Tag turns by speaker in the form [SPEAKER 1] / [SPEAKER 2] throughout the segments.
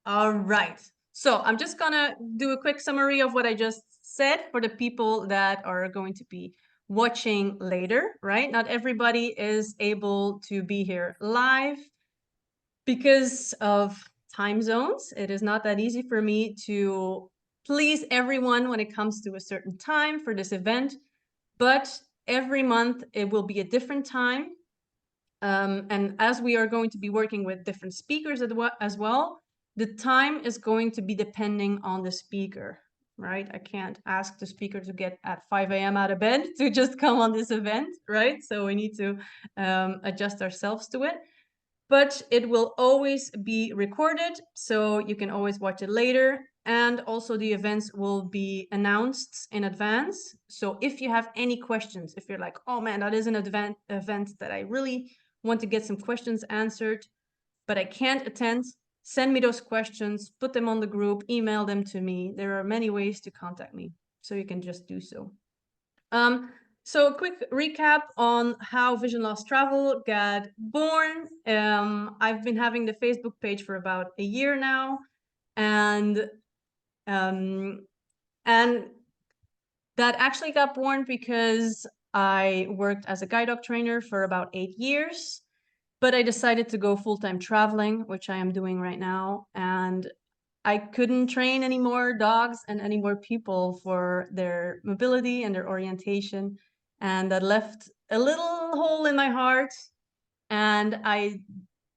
[SPEAKER 1] All right. So I'm just gonna do a quick summary of what I just said for the people that are going to be watching later, right? Not everybody is able to be here live because of time zones. It is not that easy for me to please everyone when it comes to a certain time for this event, but every month it will be a different time. And as we are going to be working with different speakers as well, the time is going to be depending on the speaker, right? I can't ask the speaker to get at 5 a.m. out of bed to just come on this event, right? So we need to adjust ourselves to it. But it will always be recorded, so you can always watch it later. And also the events will be announced in advance. So if you have any questions, if you're like, oh man, that is an event that I really want to get some questions answered, but I can't attend, send me those questions, put them on the group, email them to me. There are many ways to contact me, so you can just do so. So a quick recap on how Vision Loss Travel got born. I've been having the Facebook page for about a year now, and that actually got born because I worked as a guide dog trainer for about 8 years, but I decided to go full-time traveling, which I am doing right now, and I couldn't train any more dogs and any more people for their mobility and their orientation. And that left a little hole in my heart. And I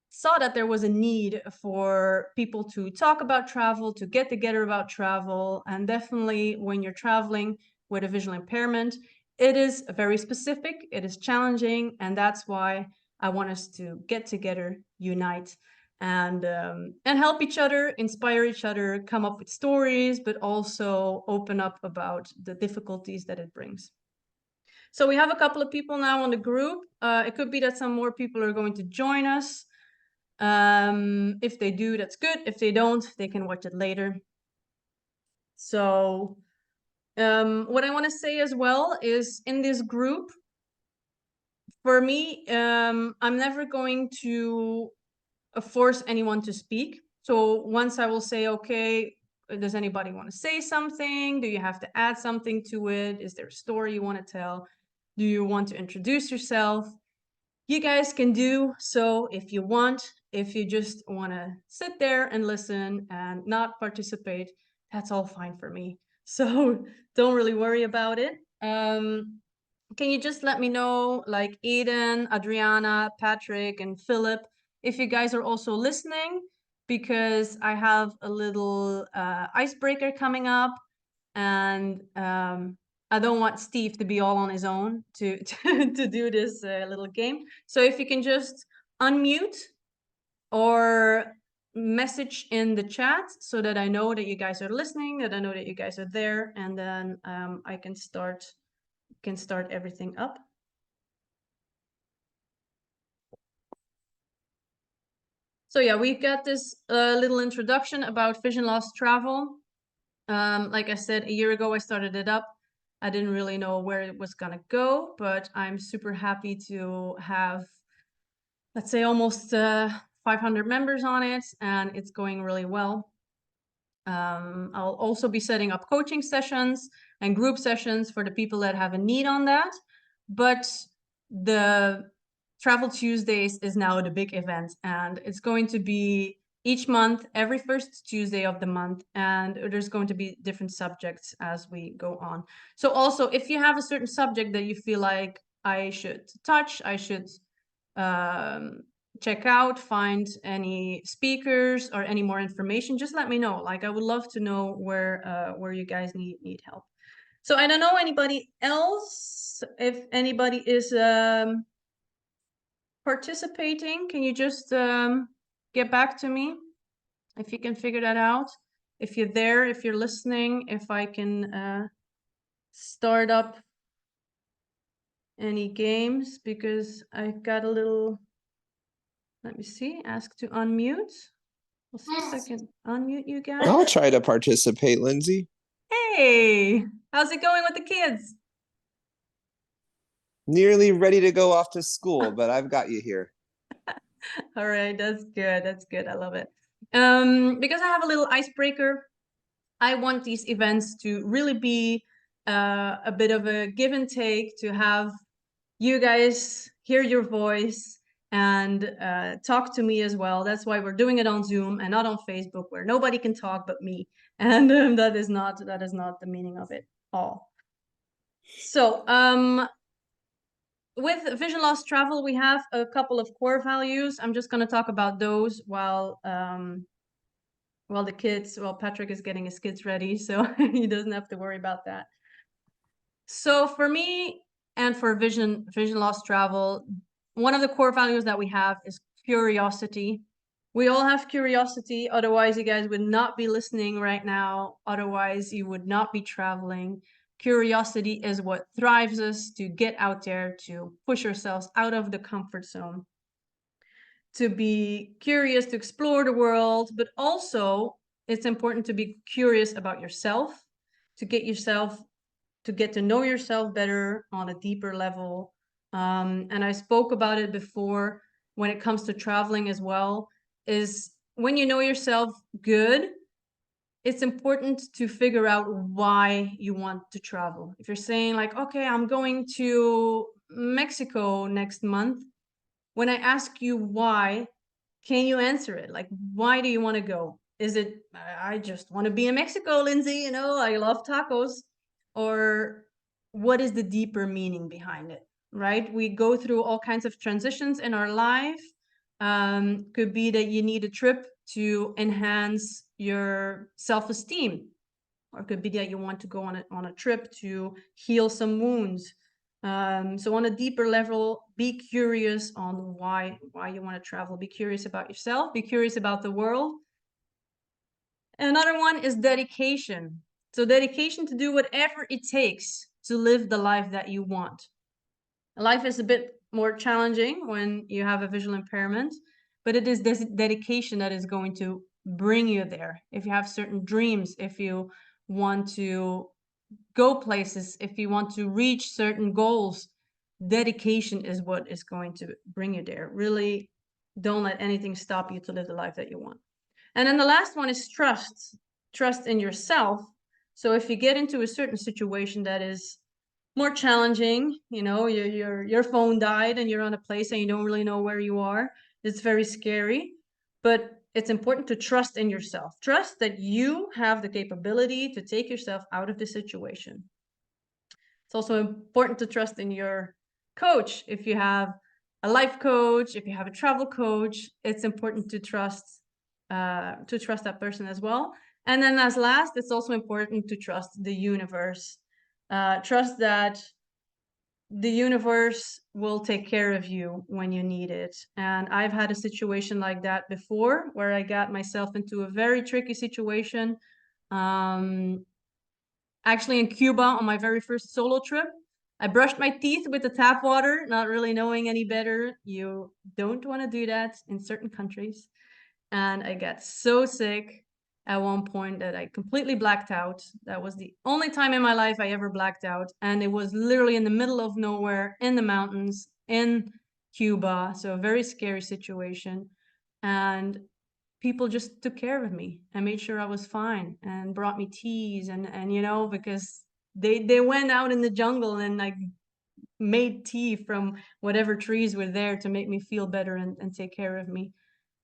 [SPEAKER 1] saw that there was a need for people to talk about travel, to get together about travel. And definitely when you're traveling with a visual impairment, it is very specific, it is challenging. And that's why I want us to get together, unite, and help each other, inspire each other, come up with stories, but also open up about the difficulties that it brings. So we have a couple of people now on the group. It could be that some more people are going to join us. If they do, that's good. If they don't, they can watch it later. So what I want to say as well is in this group, for me, I'm never going to force anyone to speak. So once I will say, okay, does anybody want to say something? Do you have to add something to it? Is there a story you want to tell? Do you want to introduce yourself? You guys can do so if you want. If you just want to sit there and listen and not participate, that's all fine for me. So don't really worry about it. Can you just let me know, like Eden, Adriana, Patrick, and Philip, if you guys are also listening, because I have a little icebreaker coming up, and I don't want Steve to be all on his own to do this little game. So if you can just unmute or message in the chat so that I know that you guys are listening, that I know that you guys are there, and then I can start everything up. So yeah, we've got this little introduction about vision loss travel. Like I said, a year ago, I started it up. I didn't really know where it was gonna go, but I'm super happy to have, let's say, almost 500 members on it, and it's going really well. I'll also be setting up coaching sessions and group sessions for the people that have a need on that. But the Travel Tuesdays is now the big event, and it's going to be each month, every first Tuesday of the month, and there's going to be different subjects as we go on. So also, if you have a certain subject that you feel like I should touch, I should check out, find any speakers or any more information, just let me know. Like, I would love to know where you guys need help. So I don't know anybody else. If anybody is participating, can you just get back to me if you can figure that out? If you're there, if you're listening, if I can start up any games, because I've got a little, let me see, ask to unmute. We'll see if I can unmute you guys.
[SPEAKER 2] I'll try to participate, Lindsay.
[SPEAKER 1] Hey, how's it going with the kids?
[SPEAKER 2] Nearly ready to go off to school, but I've got you here.
[SPEAKER 1] All right, that's good. That's good. I love it. Because I have a little icebreaker, I want these events to really be a bit of a give and take, to have you guys hear your voice and talk to me as well. That's why we're doing it on Zoom and not on Facebook, where nobody can talk but me. And that is not the meaning of it all. So with vision loss travel, we have a couple of core values. I'm just going to talk about those while Patrick is getting his kids ready, so he doesn't have to worry about that. So for me and for vision loss travel, one of the core values that we have is curiosity. We all have curiosity, otherwise you guys would not be listening right now. Otherwise you would not be traveling. Curiosity is what drives us to get out there, to push ourselves out of the comfort zone, to be curious, to explore the world, but also it's important to be curious about yourself, to get to know yourself better on a deeper level. And I spoke about it before when it comes to traveling as well, is when you know yourself good, it's important to figure out why you want to travel. If you're saying like, okay, I'm going to Mexico next month, when I ask you why, can you answer it? Like, why do you want to go? Is it, I just want to be in Mexico, Lindsay, you know, I love tacos? Or what is the deeper meaning behind it, right? We go through all kinds of transitions in our life. Could be that you need a trip to enhance your self-esteem, or could be that you want to go on a trip to heal some wounds. So on a deeper level, be curious on why you want to travel. Be curious about yourself, be curious about the world. And another one is dedication. So dedication to do whatever it takes to live the life that you want. Life is a bit more challenging when you have a visual impairment, but it is this dedication that is going to bring you there. If you have certain dreams, if you want to go places, if you want to reach certain goals, dedication is what is going to bring you there. Really don't let anything stop you to live the life that you want. And then the last one is trust in yourself. So if you get into a certain situation that is more challenging, you know, your phone died and you're on a place and you don't really know where you are, it's very scary. But it's important to trust in yourself. Trust that you have the capability to take yourself out of the situation. It's also important to trust in your coach. If you have a life coach, if you have a travel coach, it's important to trust that person as well. And then as last, it's also important to trust the universe. Trust that the universe will take care of you when you need it. And I've had a situation like that before, where I got myself into a very tricky situation. Actually in Cuba on my very first solo trip. I brushed my teeth with the tap water, not really knowing any better. You don't want to do that in certain countries. And I got so sick at one point that I completely blacked out. That was the only time in my life I ever blacked out. And it was literally in the middle of nowhere, in the mountains, in Cuba. So a very scary situation. And people just took care of me and made sure I was fine and brought me teas and you know, because they went out in the jungle and like made tea from whatever trees were there to make me feel better and take care of me.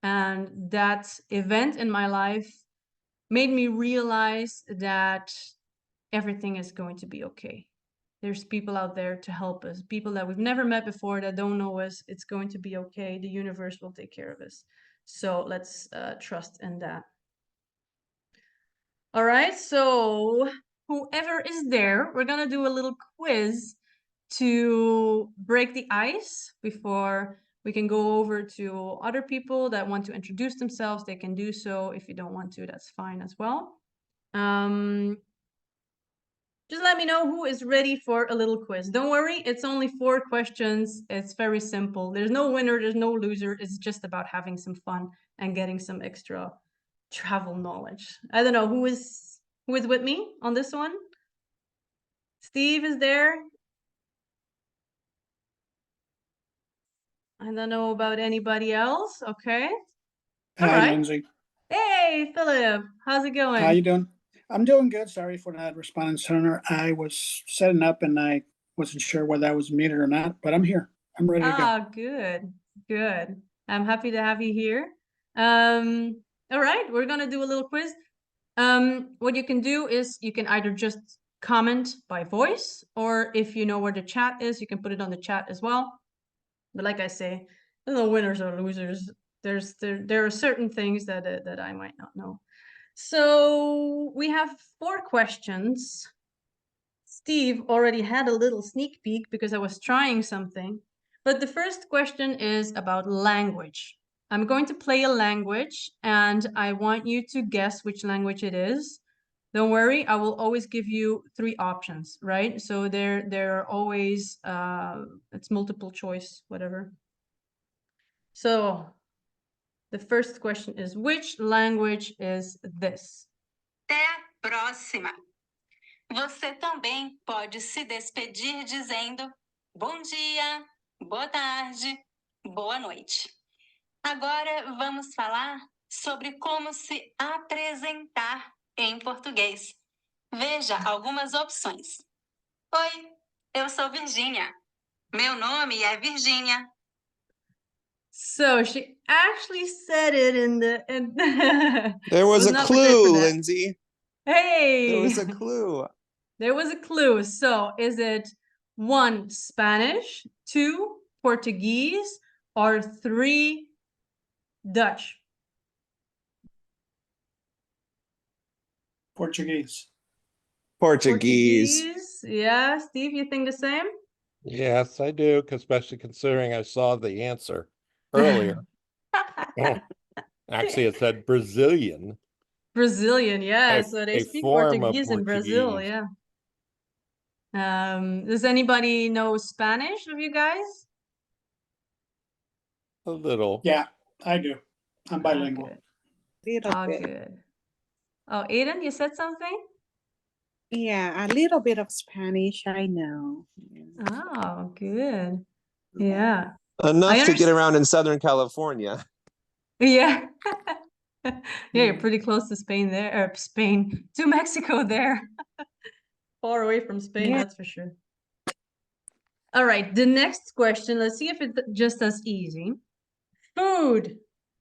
[SPEAKER 1] And that event in my life made me realize that everything is going to be okay. There's people out there to help us, people that we've never met before, that don't know us. It's going to be okay. The universe will take care of us. So let's trust in that. All right, so whoever is there, we're gonna do a little quiz to break the ice before we can go over to other people that want to introduce themselves. They can do so. If you don't want to, that's fine as well. Just let me know who is ready for a little quiz. Don't worry, it's only 4 questions. It's very simple. There's no winner, there's no loser. It's just about having some fun and getting some extra travel knowledge. I don't know who is with me on this one. Steve is there. I don't know about anybody else. Okay. All
[SPEAKER 3] Hi,
[SPEAKER 1] right.
[SPEAKER 3] Lindsay.
[SPEAKER 1] Hey, Hey, Philip, how's it going?
[SPEAKER 3] How you doing? I'm doing good. Sorry for that responding sooner. I was setting up and I wasn't sure whether I was muted or not, but I'm here. I'm ready to go.
[SPEAKER 1] Ah, good, good. I'm happy to have you here. All right, we're gonna do a little quiz. What you can do is you can either just comment by voice, or if you know where the chat is, you can put it on the chat as well. But like I say, there's no winners or losers. There are certain things that I might not know. So we have 4 questions. Steve already had a little sneak peek because I was trying something. But the first question is about language. I'm going to play a language and I want you to guess which language it is. Don't worry, I will always give you 3 options, right? So there are always it's multiple choice, whatever. So the first question is, which language is this?
[SPEAKER 4] Até a próxima! Você também pode se despedir dizendo bom dia, boa tarde, boa noite. Agora vamos falar sobre como se apresentar em português. Veja algumas opções. Oi, eu sou Virgínia. Meu nome é Virgínia.
[SPEAKER 1] So she actually said it in the.
[SPEAKER 2] There was a
[SPEAKER 1] not prepared for
[SPEAKER 2] clue,
[SPEAKER 1] that.
[SPEAKER 2] Lindsay.
[SPEAKER 1] Hey,
[SPEAKER 2] There was a clue.
[SPEAKER 1] there was a clue. So is it 1 Spanish, 2 Portuguese, or 3 Dutch?
[SPEAKER 3] Portuguese.
[SPEAKER 2] Portuguese.
[SPEAKER 1] Yeah, Steve, you think the same?
[SPEAKER 5] Yes, I do, especially considering I saw the answer earlier. Actually, it said Brazilian.
[SPEAKER 1] Brazilian, yeah.
[SPEAKER 5] A-
[SPEAKER 1] So they
[SPEAKER 5] a
[SPEAKER 1] speak
[SPEAKER 5] form of
[SPEAKER 1] Portuguese in Brazil,
[SPEAKER 5] Portuguese.
[SPEAKER 1] yeah. Does anybody know Spanish of you guys?
[SPEAKER 5] A little.
[SPEAKER 3] Yeah, I do. I'm bilingual.
[SPEAKER 1] Good.
[SPEAKER 6] Little
[SPEAKER 1] Oh,
[SPEAKER 6] bit.
[SPEAKER 1] good. Oh, Aiden, you said something?
[SPEAKER 6] Yeah, a little bit of Spanish, I know.
[SPEAKER 1] Oh, good. Yeah.
[SPEAKER 2] Enough to get
[SPEAKER 1] understand.
[SPEAKER 2] around in Southern California.
[SPEAKER 1] Yeah. Yeah, you're pretty close to Spain there, or Spain, to Mexico there. Far away from Spain,
[SPEAKER 6] Yeah.
[SPEAKER 1] that's for sure. All right, the next question, let's see if it's just as easy. Food.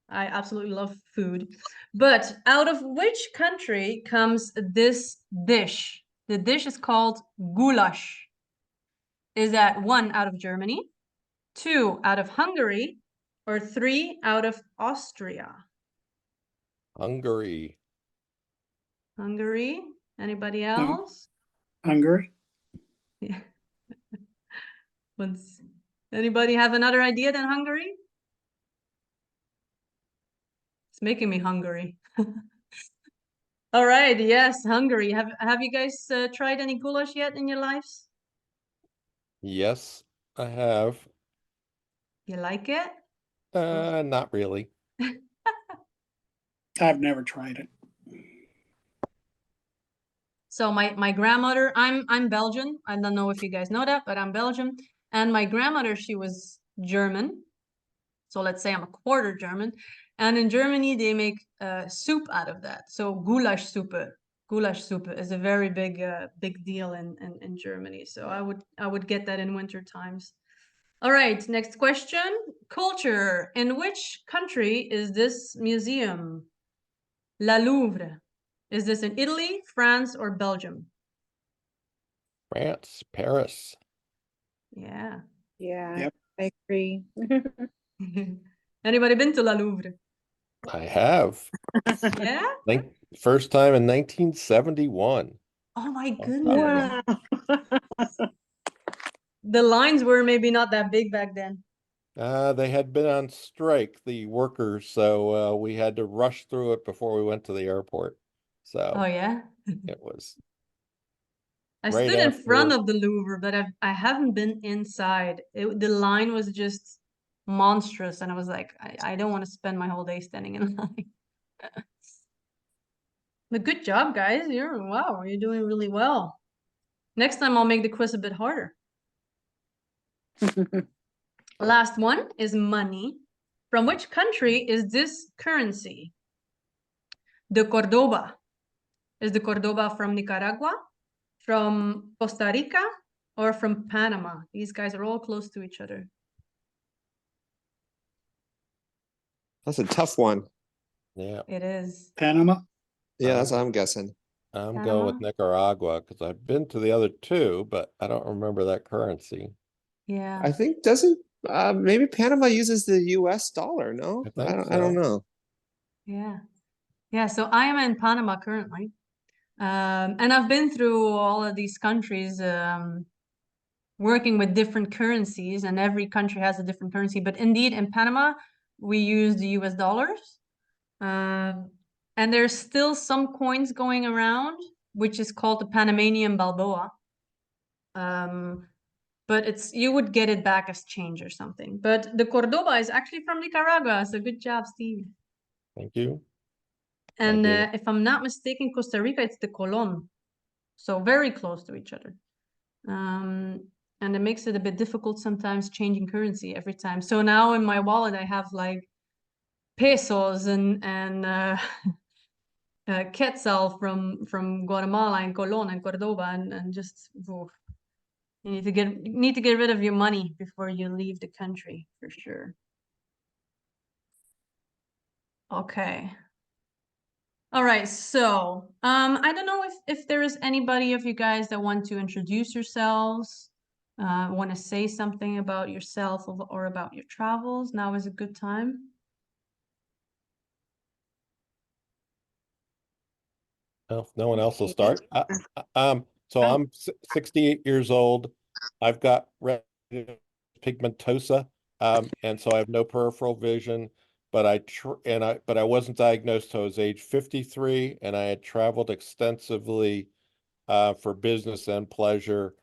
[SPEAKER 1] I absolutely love food. But out of which country comes this dish? The dish is called goulash. Is that 1 out of Germany, 2 out of Hungary, or 3 out of Austria?
[SPEAKER 5] Hungary.
[SPEAKER 1] Hungary? Anybody else?
[SPEAKER 3] Hungary.
[SPEAKER 1] Yeah. Anybody have another idea than Hungary? It's making me hungry. All right, yes, Hungary. Have you guys tried any goulash yet in your lives?
[SPEAKER 5] Yes, I have.
[SPEAKER 1] You like it?
[SPEAKER 5] Not really.
[SPEAKER 3] I've never tried it.
[SPEAKER 1] So my grandmother, I'm Belgian. I don't know if you guys know that, but I'm Belgian. And my grandmother, she was German. So let's say I'm a quarter German. And in Germany, they make soup out of that. So Gulaschsuppe. Gulaschsuppe is a very big deal in Germany. So I would get that in winter times. All right, next question. Culture. In which country is this museum? La Louvre. Is this in Italy, France, or Belgium?
[SPEAKER 5] France, Paris.
[SPEAKER 1] Yeah.
[SPEAKER 6] Yeah,
[SPEAKER 3] Yep.
[SPEAKER 6] I agree.
[SPEAKER 1] Anybody been to La Louvre?
[SPEAKER 5] I have.
[SPEAKER 1] Yeah?
[SPEAKER 5] First time in 1971.
[SPEAKER 1] Oh my goodness.
[SPEAKER 6] Wow.
[SPEAKER 1] The lines were maybe not that big back then.
[SPEAKER 5] They had been on strike, the workers, so we had to rush through it before we went to the airport. So
[SPEAKER 1] Oh yeah?
[SPEAKER 5] it was
[SPEAKER 1] I
[SPEAKER 5] right
[SPEAKER 1] stood in front
[SPEAKER 5] after-
[SPEAKER 1] of the Louvre, but I haven't been inside. The line was just monstrous, and I was like, I don't want to spend my whole day standing in line. But good job, guys. Wow, you're doing really well. Next time I'll make the quiz a bit harder. Last one is money. From which country is this currency? the Cordoba. Is the Cordoba from Nicaragua, from Costa Rica, or from Panama? These guys are all close to each other.
[SPEAKER 2] That's a tough one.
[SPEAKER 5] Yeah,
[SPEAKER 1] It is.
[SPEAKER 3] Panama.
[SPEAKER 2] Yeah, that's what I'm guessing.
[SPEAKER 5] I'm going with
[SPEAKER 1] Panama?
[SPEAKER 5] Nicaragua because I've been to the other two, but I don't remember that currency.
[SPEAKER 1] Yeah.
[SPEAKER 2] I think doesn't maybe Panama uses the US dollar, no?
[SPEAKER 5] I think
[SPEAKER 2] I don't
[SPEAKER 5] so.
[SPEAKER 2] know.
[SPEAKER 1] Yeah. Yeah. So I am in Panama currently. And I've been through all of these countries, working with different currencies, and every country has a different currency. But indeed, in Panama, we use the US dollars. And there's still some coins going around, which is called the Panamanian Balboa. But you would get it back as change or something. But the Cordoba is actually from Nicaragua, so good job, Steve.
[SPEAKER 5] Thank you.
[SPEAKER 1] And
[SPEAKER 5] did.
[SPEAKER 1] if I'm not mistaken, Costa Rica, it's the Colon. So very close to each other. And it makes it a bit difficult sometimes changing currency every time. So now in my wallet, I have like pesos and quetzal from Guatemala and Colón and Cordoba, and just oof. You need to get rid of your money before you leave the country for sure. Okay. All right, so I don't know if there is anybody of you guys that want to introduce yourselves, want to say something about yourself or about your travels. Now is a good time.
[SPEAKER 5] Well, if no one else will
[SPEAKER 6] Okay.
[SPEAKER 5] start. So
[SPEAKER 1] Oh.
[SPEAKER 5] I'm 68 years old. I've got retinal pigmentosa, and so I have no peripheral vision. But I wasn't diagnosed till I was age 53, and I had traveled extensively for business and pleasure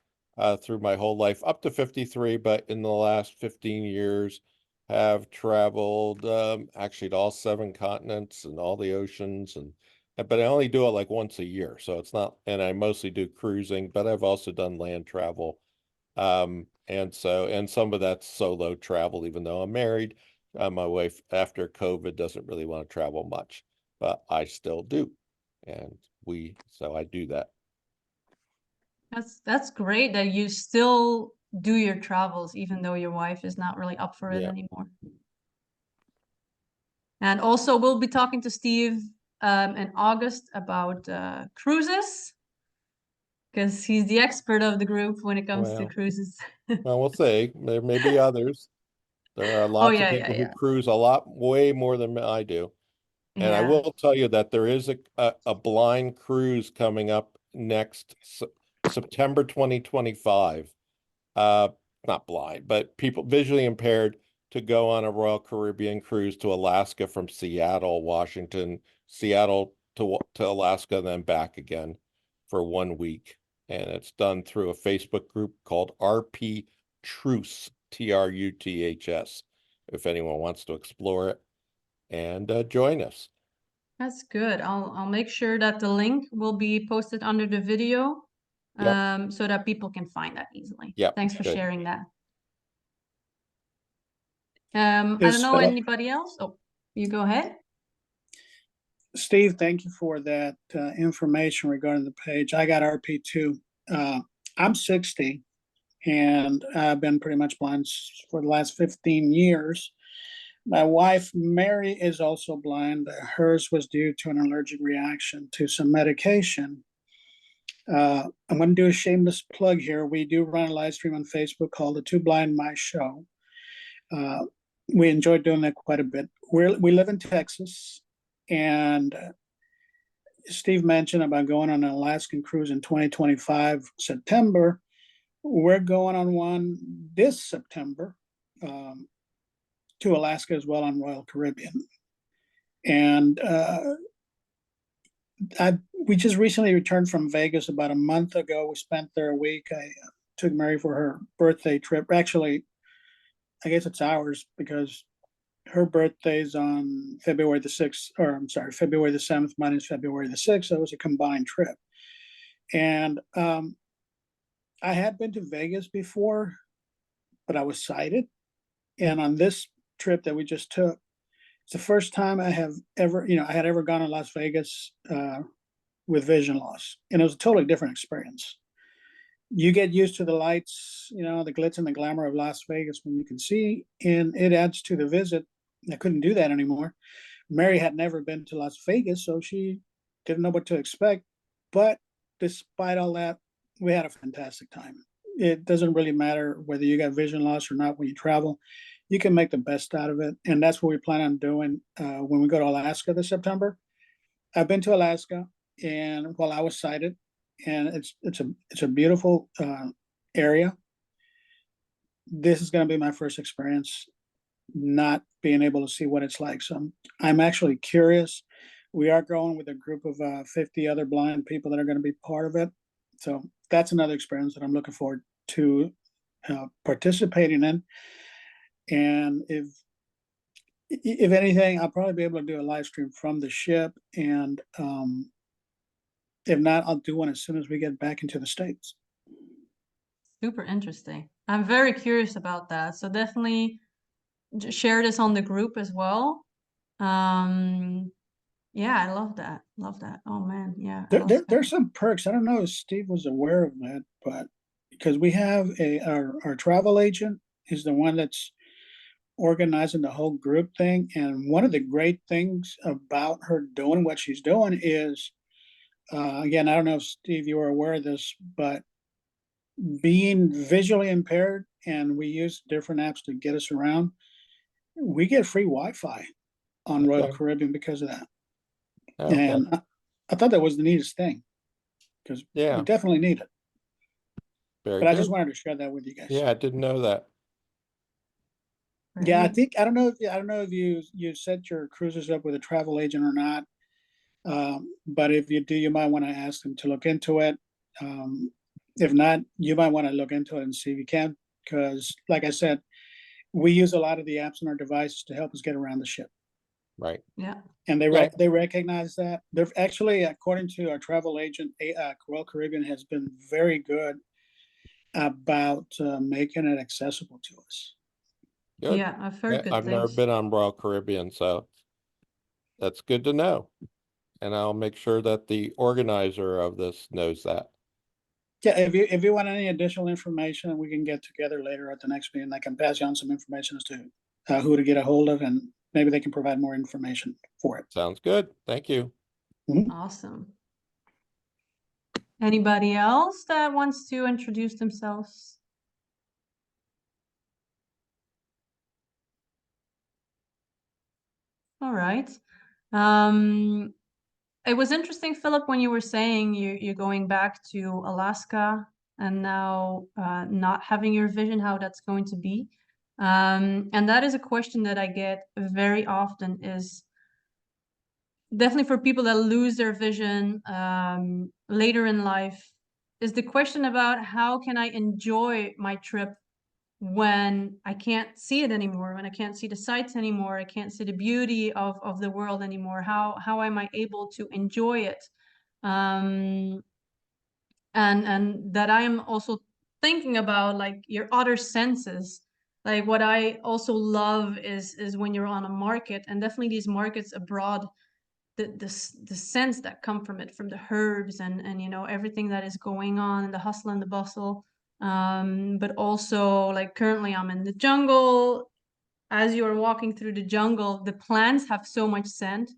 [SPEAKER 5] through my whole life up to 53. But in the last 15 years, have traveled actually to all 7 continents and all the oceans, but I only do it like once a year, so it's not. And I mostly do cruising, but I've also done land travel, and some of that's solo travel. Even though I'm married, my wife after COVID doesn't really want to travel much, but I still do, and so I do that.
[SPEAKER 1] That's great that you still do your travels, even though your wife is not really up for it
[SPEAKER 5] Yeah.
[SPEAKER 1] anymore. And also, we'll be talking to Steve in August about cruises, because he's the expert of the group when it comes to
[SPEAKER 5] Well,
[SPEAKER 1] cruises.
[SPEAKER 5] well, we'll see. There may be others. There are
[SPEAKER 1] Oh
[SPEAKER 5] lots of
[SPEAKER 1] yeah,
[SPEAKER 5] people who
[SPEAKER 1] yeah.
[SPEAKER 5] cruise a lot, way more than I do. And I
[SPEAKER 1] Yeah.
[SPEAKER 5] will tell you that there is a blind cruise coming up next September 2025. Not blind, but people visually impaired to go on a Royal Caribbean cruise to Alaska from Seattle, Washington, Seattle to Alaska, then back again for 1 week. And it's done through a Facebook group called RP Truths, TRUTHS, if anyone wants to explore it and join us.
[SPEAKER 1] That's good. I'll make sure that the link will be posted under the video,
[SPEAKER 5] Yep.
[SPEAKER 1] so that people can find that easily.
[SPEAKER 5] Yep,
[SPEAKER 1] Thanks for
[SPEAKER 5] good.
[SPEAKER 1] sharing that. I don't know anybody else. Oh, you go ahead.
[SPEAKER 3] Steve, thank you for that information regarding the page. I got RP2. I'm 60 and I've been pretty much blind for the last 15 years. My wife, Mary, is also blind. Hers was due to an allergic reaction to some medication. I'm going to do a shameless plug here. We do run a live stream on Facebook called The Two Blind Mice Show. We enjoy doing that quite a bit. We live in Texas, and Steve mentioned about going on an Alaskan cruise in 2025, September. We're going on one this September to Alaska as well on Royal Caribbean. And we just recently returned from Vegas about a month ago. We spent there a week. I took Mary for her birthday trip. Actually, I guess it's ours because her birthday's on February the 6th, or I'm sorry, February the 7th, mine is February the 6th. So it was a combined trip. And I had been to Vegas before, but I was sighted. And on this trip that we just took, It's the first time I have ever, I had ever gone to Las Vegas with vision loss, and it was a totally different experience. You get used to the lights, the glitz and the glamour of Las Vegas when you can see, and it adds to the visit. I couldn't do that anymore. Mary had never been to Las Vegas, so she didn't know what to expect. But despite all that, we had a fantastic time. It doesn't really matter whether you got vision loss or not when you travel. You can make the best out of it. And that's what we plan on doing when we go to Alaska this September. I've been to Alaska, and while I was sighted, and it's a beautiful area. This is going to be my first experience not being able to see what it's like. So I'm actually curious. We are going with a group of 50 other blind people that are going to be part of it. So that's another experience that I'm looking forward to participating in. And if anything, I'll probably be able to do a live stream from the ship. And if not, I'll do one as soon as we get back into the States.
[SPEAKER 1] Super interesting. I'm very curious about that. So definitely share this on the group as well. Yeah, I love that. Love that. Oh man, yeah.
[SPEAKER 3] There's some perks. I don't know if Steve was aware of that, but because we have our travel agent is the one that's organizing the whole group thing. And one of the great things about her doing what she's doing is, again, I don't know if Steve, you were aware of this, but being visually impaired and we use different apps to get us around, we get free Wi-Fi on Royal
[SPEAKER 5] Okay.
[SPEAKER 3] Caribbean because of that.
[SPEAKER 5] Okay.
[SPEAKER 3] And I thought that was the neatest thing because
[SPEAKER 5] Yeah.
[SPEAKER 3] we definitely need it.
[SPEAKER 5] Very
[SPEAKER 3] But I
[SPEAKER 5] good.
[SPEAKER 3] just wanted to share that with you guys.
[SPEAKER 5] Yeah, I didn't know that.
[SPEAKER 3] Yeah, I
[SPEAKER 1] Great.
[SPEAKER 3] think I don't know if you set your cruises up with a travel agent or not. But if you do, you might want to ask them to look into it. If not, you might want to look into it and see if you can, because like I said, we use a lot of the apps on our devices to help us get around the ship.
[SPEAKER 5] Right.
[SPEAKER 1] Yeah.
[SPEAKER 3] And
[SPEAKER 5] Yeah.
[SPEAKER 3] they recognize that. They're actually, according to our travel agent, Royal Caribbean has been very good about making it accessible to us.
[SPEAKER 5] Good.
[SPEAKER 1] Yeah, I've heard good
[SPEAKER 5] I've never
[SPEAKER 1] things.
[SPEAKER 5] been on Royal Caribbean, so that's good to know. And I'll make sure that the organizer of this knows that.
[SPEAKER 3] Yeah, if you want any additional information, we can get together later at the next meeting. I can pass you on some information as to who to get a hold of, and maybe they can provide more information for it.
[SPEAKER 5] Sounds good. Thank you.
[SPEAKER 1] Awesome. Anybody else that wants to introduce themselves? All right. It was interesting, Philip, when you were saying you're going back to Alaska and now not having your vision, how that's going to be. And that is a question that I get very often, is definitely for people that lose their vision later in life, is the question about how can I enjoy my trip when I can't see it anymore, when I can't see the sights anymore, I can't see the beauty of the world anymore. How am I able to enjoy it? And that I am also thinking about like your other senses. Like what I also love is when you're on a market, and definitely these markets abroad, the scents that come from it, from the herbs and everything that is going on, the hustle and the bustle. But also like currently I'm in the jungle. As you're walking through the jungle, the plants have so much scent,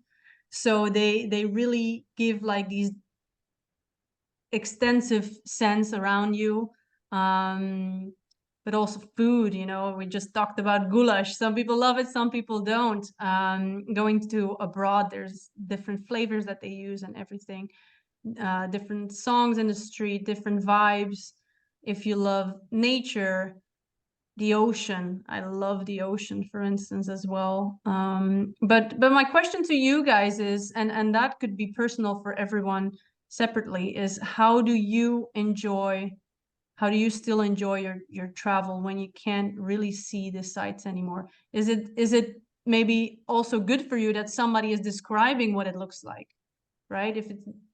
[SPEAKER 1] so they really give like these extensive scents around you. But also food, we just talked about goulash. Some people love it, some people don't. Going to abroad, there's different flavors that they use and everything. Different songs in the street, different vibes. If you love nature, the ocean, I love the ocean, for instance, as well. But my question to you guys is, and that could be personal for everyone separately, is how do you still enjoy your travel when you can't really see the sights anymore? Is it maybe also good for you that somebody is describing what it looks like, right?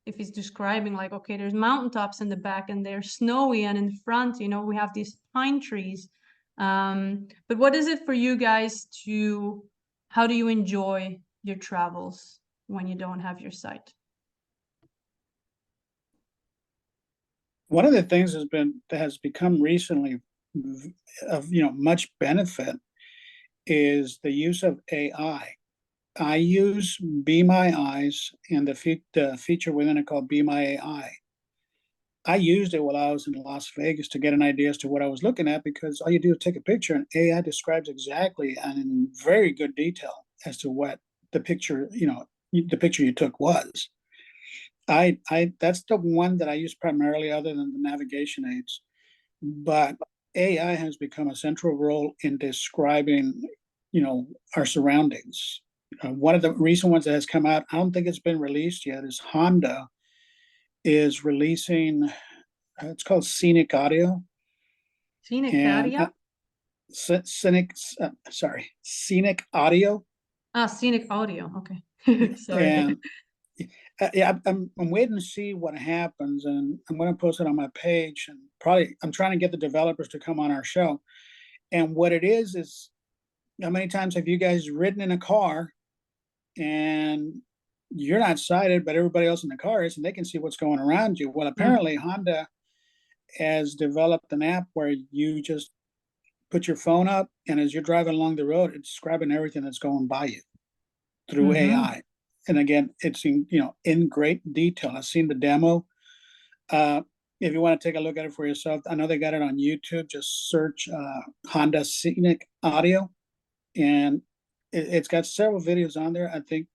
[SPEAKER 1] If it's describing like, okay, there's mountaintops in the back and they're snowy, and in front, we have these pine trees. But what is it for you guys to how do you enjoy your travels when you don't have your sight?
[SPEAKER 3] One of the things that has become recently of much benefit is the use of AI. I use Be My Eyes and the feature within it called Be My AI. I used it while I was in Las Vegas to get an idea as to what I was looking at, because all you do is take a picture and AI describes exactly and in very good detail as to what the picture, the picture you took was. That's the one that I use primarily, other than the navigation aids. But AI has become a central role in describing, our surroundings. One of the recent ones that has come out, I don't think it's been released yet, is Honda is releasing. It's called Scenic Audio,
[SPEAKER 1] Scenic
[SPEAKER 3] and
[SPEAKER 1] audio?
[SPEAKER 3] Scenic Audio,
[SPEAKER 1] Ah, scenic audio. Okay. Sorry.
[SPEAKER 3] and yeah, I'm waiting to see what happens, and I'm going to post it on my page, and probably I'm trying to get the developers to come on our show. And what it is how many times have you guys ridden in a car and you're not sighted, but everybody else in the car is, and they can see what's going around you? Well, apparently Honda has developed an app where you just put your phone up, and as you're driving along the road, it's describing everything that's going by you through AI. And again, it's in great detail. I've seen the demo. If you want to take a look at it for yourself, I know they got it on YouTube. Just search Honda Scenic Audio, and it's got several videos on there. I think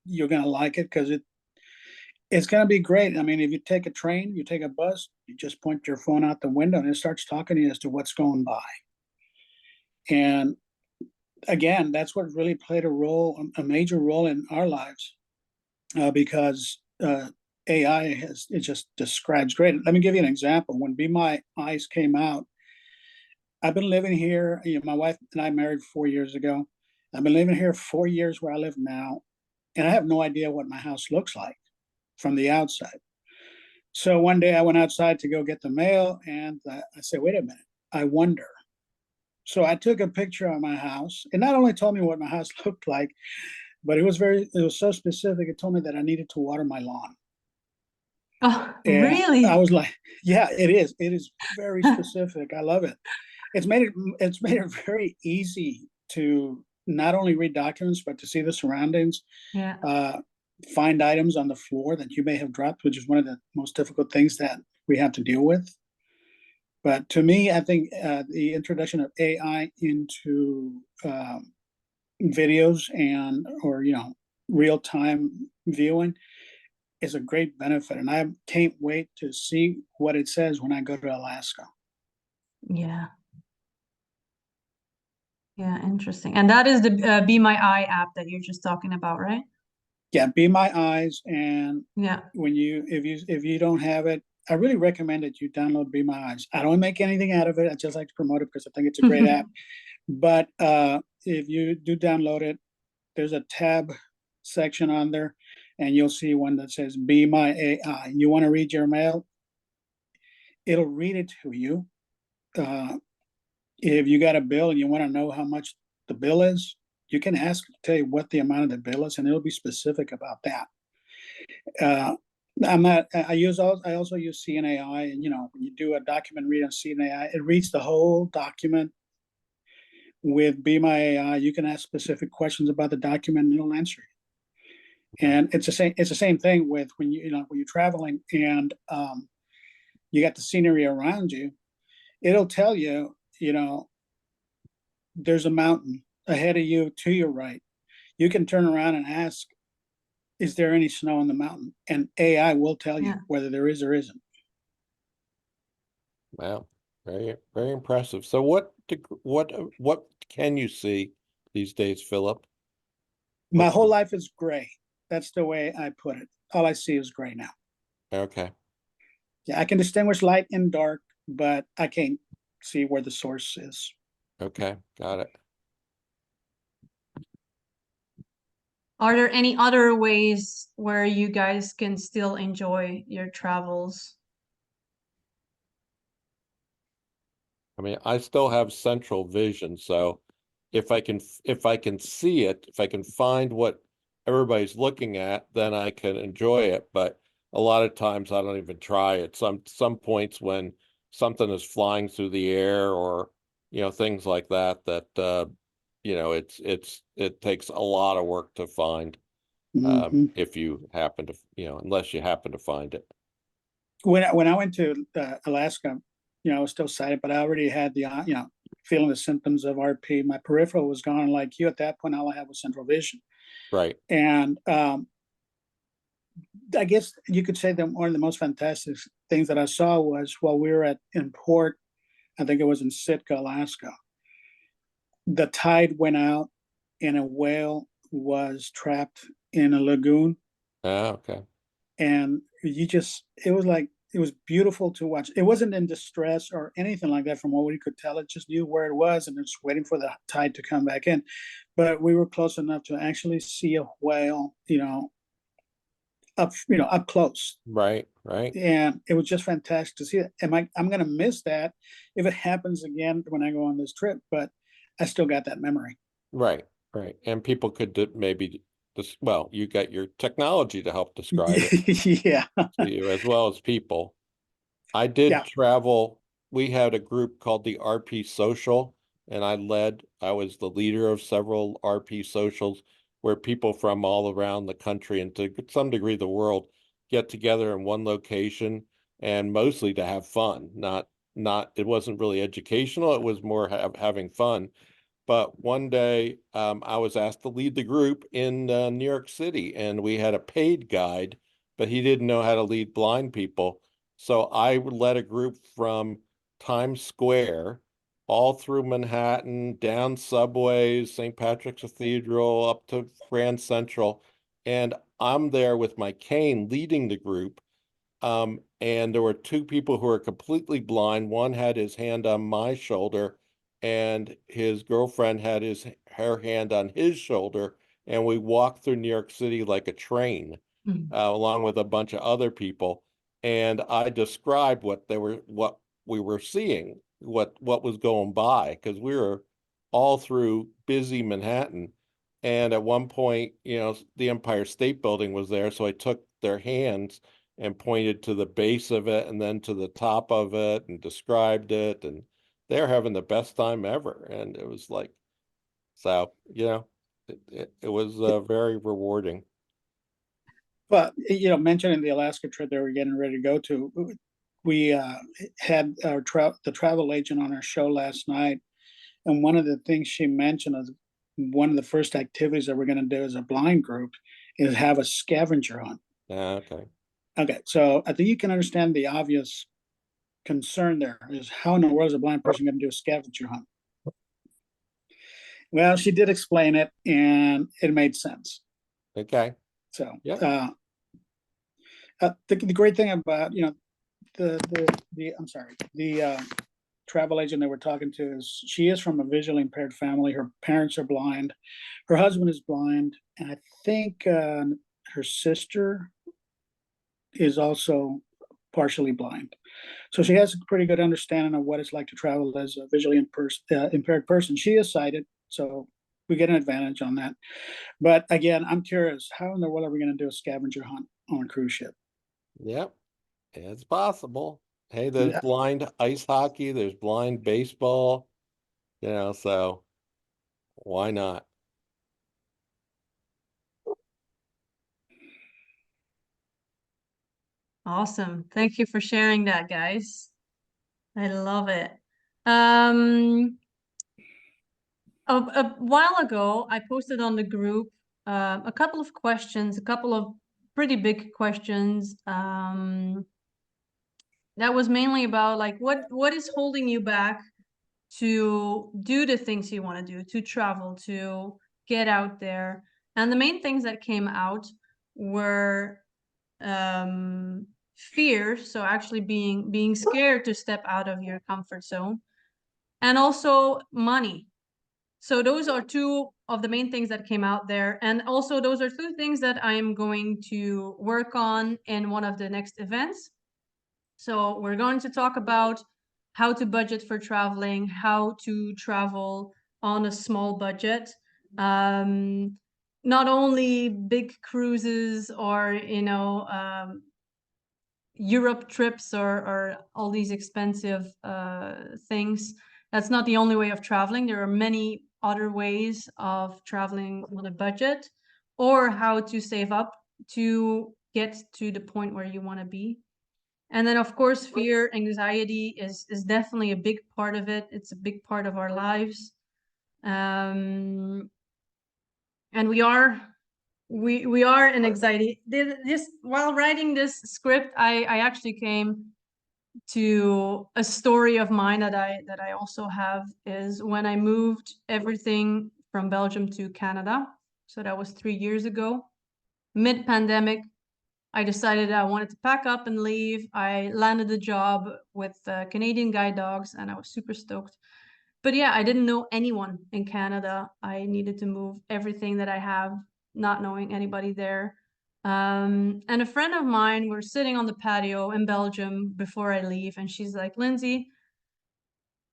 [SPEAKER 3] you're gonna like it because it's gonna be great. I mean, if you take a train, you take a bus, you just point your phone out the window and it starts talking to you as to what's going by. And again, that's what really played a major role in our lives, because AI it just describes great. Let me give you an example. When Be My Eyes came out, I've been living here. My wife and I married 4 years ago. I've been living here 4 years where I live now, and I have no idea what my house looks like from the outside. So one day I went outside to go get the mail, and I said, wait a minute, I wonder. So I took a picture of my house. It not only told me what my house looked like, but it was so specific. It told me that I needed to water my lawn.
[SPEAKER 1] Oh,
[SPEAKER 3] And
[SPEAKER 1] really?
[SPEAKER 3] I was like, yeah, it is. It is very specific. I love it. It's made it very easy to not only read documents, but to see the surroundings,
[SPEAKER 1] Yeah.
[SPEAKER 3] find items on the floor that you may have dropped, which is one of the most difficult things that we have to deal with. But to me, I think the introduction of AI into videos or real time viewing is a great benefit, and I can't wait to see what it says when I go to Alaska.
[SPEAKER 1] Yeah. Yeah, interesting. And that is the Be My Eye app that you're just talking about, right?
[SPEAKER 3] Yeah, Be My Eyes, and
[SPEAKER 1] Yeah.
[SPEAKER 3] if you don't have it, I really recommend that you download Be My Eyes. I don't make anything out of it. I just like to promote it because I think it's a great app. But if you do download it, there's a tab section on there, and you'll see one that says Be My AI. You want to read your mail? It'll read it to you. If you got a bill and you want to know how much the bill is, you can ask to tell you what the amount of the bill is, and it'll be specific about that. I also use CNAI, and when you do a document read on CNAI, it reads the whole document. With Be My AI, you can ask specific questions about the document and it'll answer you. And it's the same thing with when you're traveling and you got the scenery around you, it'll tell you, there's a mountain ahead of you to your right. You can turn around and ask, is there any snow on the mountain? And AI will tell you whether there is or isn't.
[SPEAKER 5] Wow, very, very impressive. So what can you see these days, Philip?
[SPEAKER 3] My whole life is gray. That's the way I put it. All I see is gray now.
[SPEAKER 5] Okay.
[SPEAKER 3] Yeah, I can distinguish light and dark, but I can't see where the source is.
[SPEAKER 5] Okay, got it.
[SPEAKER 1] Are there any other ways where you guys can still enjoy your travels?
[SPEAKER 5] I mean, I still have central vision, so if I can see it, if I can find what everybody's looking at, then I can enjoy it. But a lot of times I don't even try it. Some points when something is flying through the air or things like that it takes a lot of work to find
[SPEAKER 3] Mhm.
[SPEAKER 5] if you happen to unless you happen to find it.
[SPEAKER 3] When I went to Alaska, I was still sighted, but I already had the feeling the symptoms of RP. My peripheral was gone. Like you, at that point, all I had was central vision.
[SPEAKER 5] Right.
[SPEAKER 3] And I guess you could say that one of the most fantastic things that I saw was while we were in port, I think it was in Sitka, Alaska. The tide went out and a whale was trapped in a lagoon.
[SPEAKER 5] Okay.
[SPEAKER 3] And it was beautiful to watch. It wasn't in distress or anything like that from what we could tell. It just knew where it was and it's waiting for the tide to come back in. But we were close enough to actually see a whale, up close.
[SPEAKER 5] Right.
[SPEAKER 3] And it was just fantastic to see it. I'm gonna miss that if it happens again when I go on this trip, but I still got that memory.
[SPEAKER 5] Right. And people could maybe well, you got your technology to help describe it
[SPEAKER 3] Yeah.
[SPEAKER 5] to you as well as people. I did
[SPEAKER 3] Yeah.
[SPEAKER 5] travel. We had a group called the RP Social, and I was the leader of several RP socials where people from all around the country and to some degree the world get together in one location and mostly to have fun. It wasn't really educational, it was more having fun. But one day I was asked to lead the group in New York City, and we had a paid guide, but he didn't know how to lead blind people. So I led a group from Times Square all through Manhattan, down subways, St. Patrick's Cathedral, up to Grand Central. And I'm there with my cane leading the group. And there were two people who were completely blind. One had his hand on my shoulder, and his girlfriend had her hand on his shoulder. And we walked through New York City like a train, along with a bunch of other people. And I described what we were seeing, what was going by, because we were all through busy Manhattan. And at one point, the Empire State Building was there, so I took their hands and pointed to the base of it and then to the top of it and described it, and they're having the best time ever. And it was like, so it was very rewarding.
[SPEAKER 3] But mentioning the Alaska trip that we're getting ready to go to, we had the travel agent on our show last night, and one of the things she mentioned is one of the first activities that we're going to do as a blind group is have a scavenger hunt.
[SPEAKER 5] Okay.
[SPEAKER 3] Okay, so I think you can understand the obvious concern there is how in the world is a blind person going to do a scavenger hunt? Well, she did explain it and it made sense.
[SPEAKER 5] Okay.
[SPEAKER 3] So,
[SPEAKER 5] yeah.
[SPEAKER 3] The great thing about, the travel agent that we're talking to is she is from a visually impaired family. Her parents are blind. Her husband is blind. And I think her sister is also partially blind. So she has a pretty good understanding of what it's like to travel as a visually impaired person. She is sighted, so we get an advantage on that. But again, I'm curious, how in the world are we going to do a scavenger hunt on a cruise ship?
[SPEAKER 5] Yep. It's possible. Hey, there's blind ice hockey, there's blind baseball, so why not?
[SPEAKER 1] Awesome. Thank you for sharing that, guys. I love it. A while ago, I posted on the group a couple of questions, a couple of pretty big questions. That was mainly about like what is holding you back to do the things you want to do, to travel, to get out there. And the main things that came out were fear, so actually being scared to step out of your comfort zone, and also money. So those are two of the main things that came out there. And also those are two things that I am going to work on in one of the next events. So we're going to talk about how to budget for traveling, how to travel on a small budget. Not only big cruises or, Europe trips or all these expensive things. That's not the only way of traveling. There are many other ways of traveling on a budget, or how to save up to get to the point where you want to be. And then, of course, fear, anxiety is definitely a big part of it. It's a big part of our lives. And we are in anxiety. This, while writing this script, I actually came to a story of mine that I also have, is when I moved everything from Belgium to Canada. So that was 3 years ago, mid-pandemic. I decided I wanted to pack up and leave. I landed a job with Canadian Guide Dogs, and I was super stoked. But yeah, I didn't know anyone in Canada. I needed to move everything that I have, not knowing anybody there. And a friend of mine, we're sitting on the patio in Belgium before I leave, and she's like, Lindsay,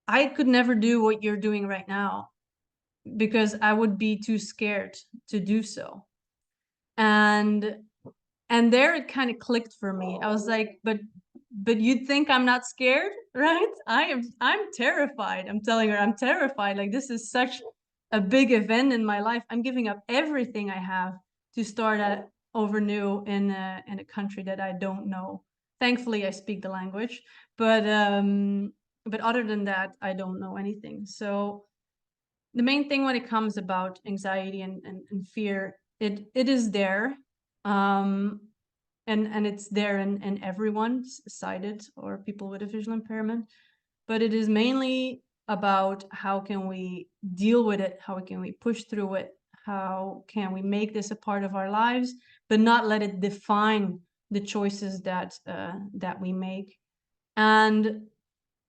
[SPEAKER 1] I could never do what you're doing right now because I would be too scared to do so. And there it kind of clicked for me. I was like, but you'd think I'm not scared, right? I'm terrified. I'm telling her I'm terrified. Like, this is such a big event in my life. I'm giving up everything I have to start over new in a country that I don't know. Thankfully, I speak the language, but other than that, I don't know anything. So the main thing when it comes about anxiety and fear, it is there. And it's there in everyone, sighted or people with a visual impairment, but it is mainly about how can we deal with it, how can we push through it, how can we make this a part of our lives, but not let it define the choices that we make. And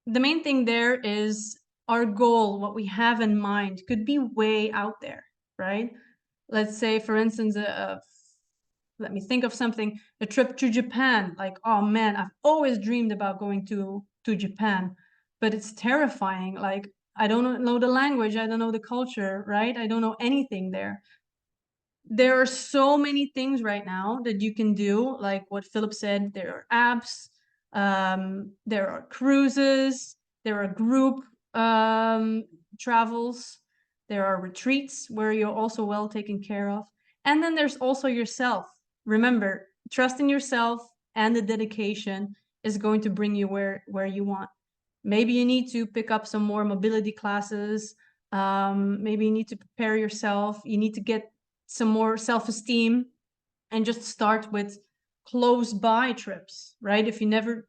[SPEAKER 1] the main thing there is our goal, what we have in mind, could be way out there, right? Let's say, for instance, let me think of something, a trip to Japan. Like, oh man, I've always dreamed about going to Japan, but it's terrifying. Like, I don't know the language, I don't know the culture, right? I don't know anything there. There are so many things right now that you can do, like what Philip said. There are apps, there are cruises, there are group travels, there are retreats where you're also well taken care of. And then there's also yourself. Remember, trust in yourself and the dedication is going to bring you where you want. Maybe you need to pick up some more mobility classes. Maybe you need to prepare yourself. You need to get some more self-esteem and just start with close by trips, right? If you never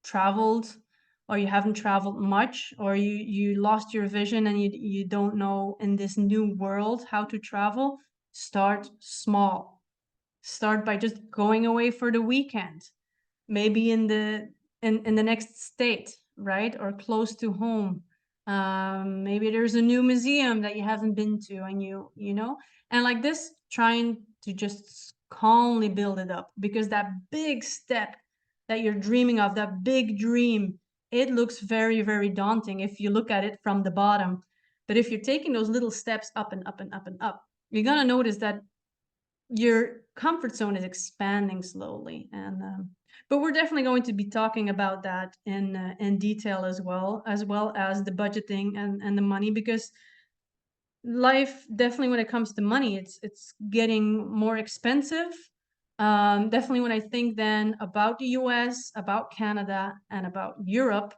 [SPEAKER 1] traveled or you haven't traveled much, or you lost your vision and you don't know in this new world how to travel, start small. Start by just going away for the weekend, maybe in the next state, right? Or close to home. Maybe there's a new museum that you haven't been to, and you know, and like this, trying to just calmly build it up, because that big step that you're dreaming of, that big dream, it looks very, very daunting if you look at it from the bottom. But if you're taking those little steps up and up and up and up, you're gonna notice that your comfort zone is expanding slowly. And but we're definitely going to be talking about that in detail, as well as the budgeting and the money, because life, definitely when it comes to money, it's getting more expensive. Definitely when I think then about the US, about Canada, and about Europe,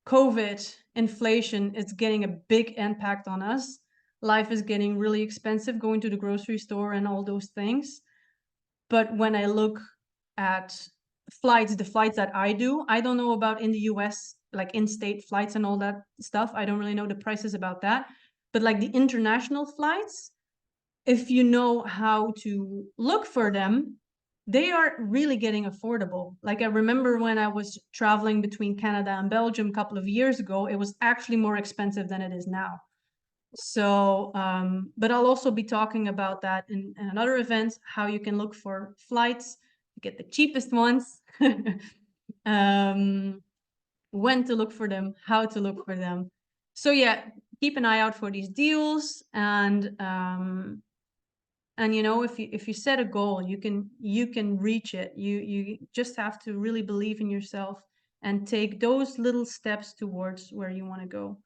[SPEAKER 1] COVID, inflation is getting a big impact on us. Life is getting really expensive, going to the grocery store and all those things. But when I look at flights, the flights that I do, I don't know about in the US, like in-state flights and all that stuff. I don't really know the prices about that. But like the international flights, if you know how to look for them, they are really getting affordable. Like, I remember when I was traveling between Canada and Belgium a couple of years ago, it was actually more expensive than it is now. So, but I'll also be talking about that in another event, how you can look for flights, get the cheapest ones, when to look for them, how to look for them. So yeah, keep an eye out for these deals, and you know, if you set a goal, you can reach it. You just have to really believe in yourself and take those little steps towards where you want to go.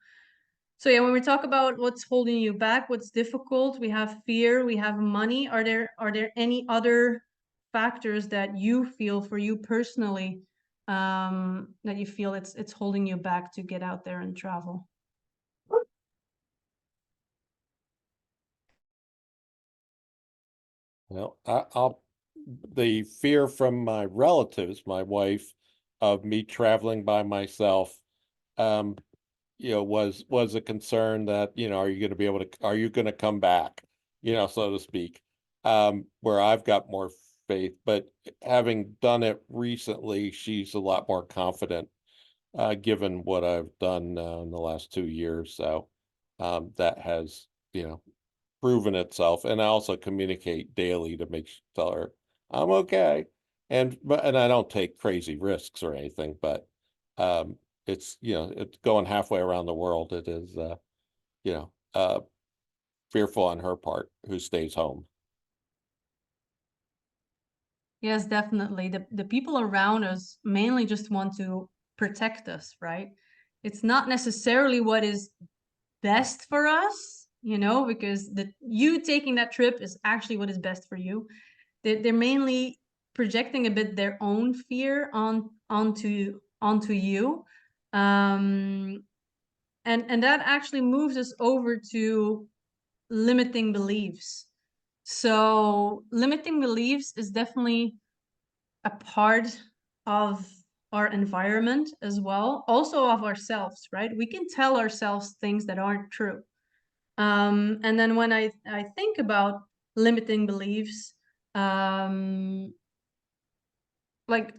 [SPEAKER 1] So yeah, when we talk about what's holding you back, what's difficult, we have fear, we have money. Are there any other factors that you feel for you personally, that you feel it's holding you back to get out there and travel?
[SPEAKER 5] Well, I'll the fear from my relatives, my wife, of me traveling by myself, um, was a concern that, are you going to be able to, are you going to come back, so to speak, where I've got more faith. But having done it recently, she's a lot more confident, given what I've done in the last 2 years. So that has, proven itself. And I also communicate daily to tell her I'm okay. And I don't take crazy risks or anything, but um, it's going halfway around the world. It is, you know, uh, fearful on her part, who stays home.
[SPEAKER 1] Yes, definitely. The people around us mainly just want to protect us, right? It's not necessarily what is best for us, you know, because you taking that trip is actually what is best for you. They're mainly projecting a bit their own fear onto you. And that actually moves us over to limiting beliefs. So limiting beliefs is definitely a part of our environment as well, also of ourselves, right? We can tell ourselves things that aren't true. And then when I think about limiting beliefs, like,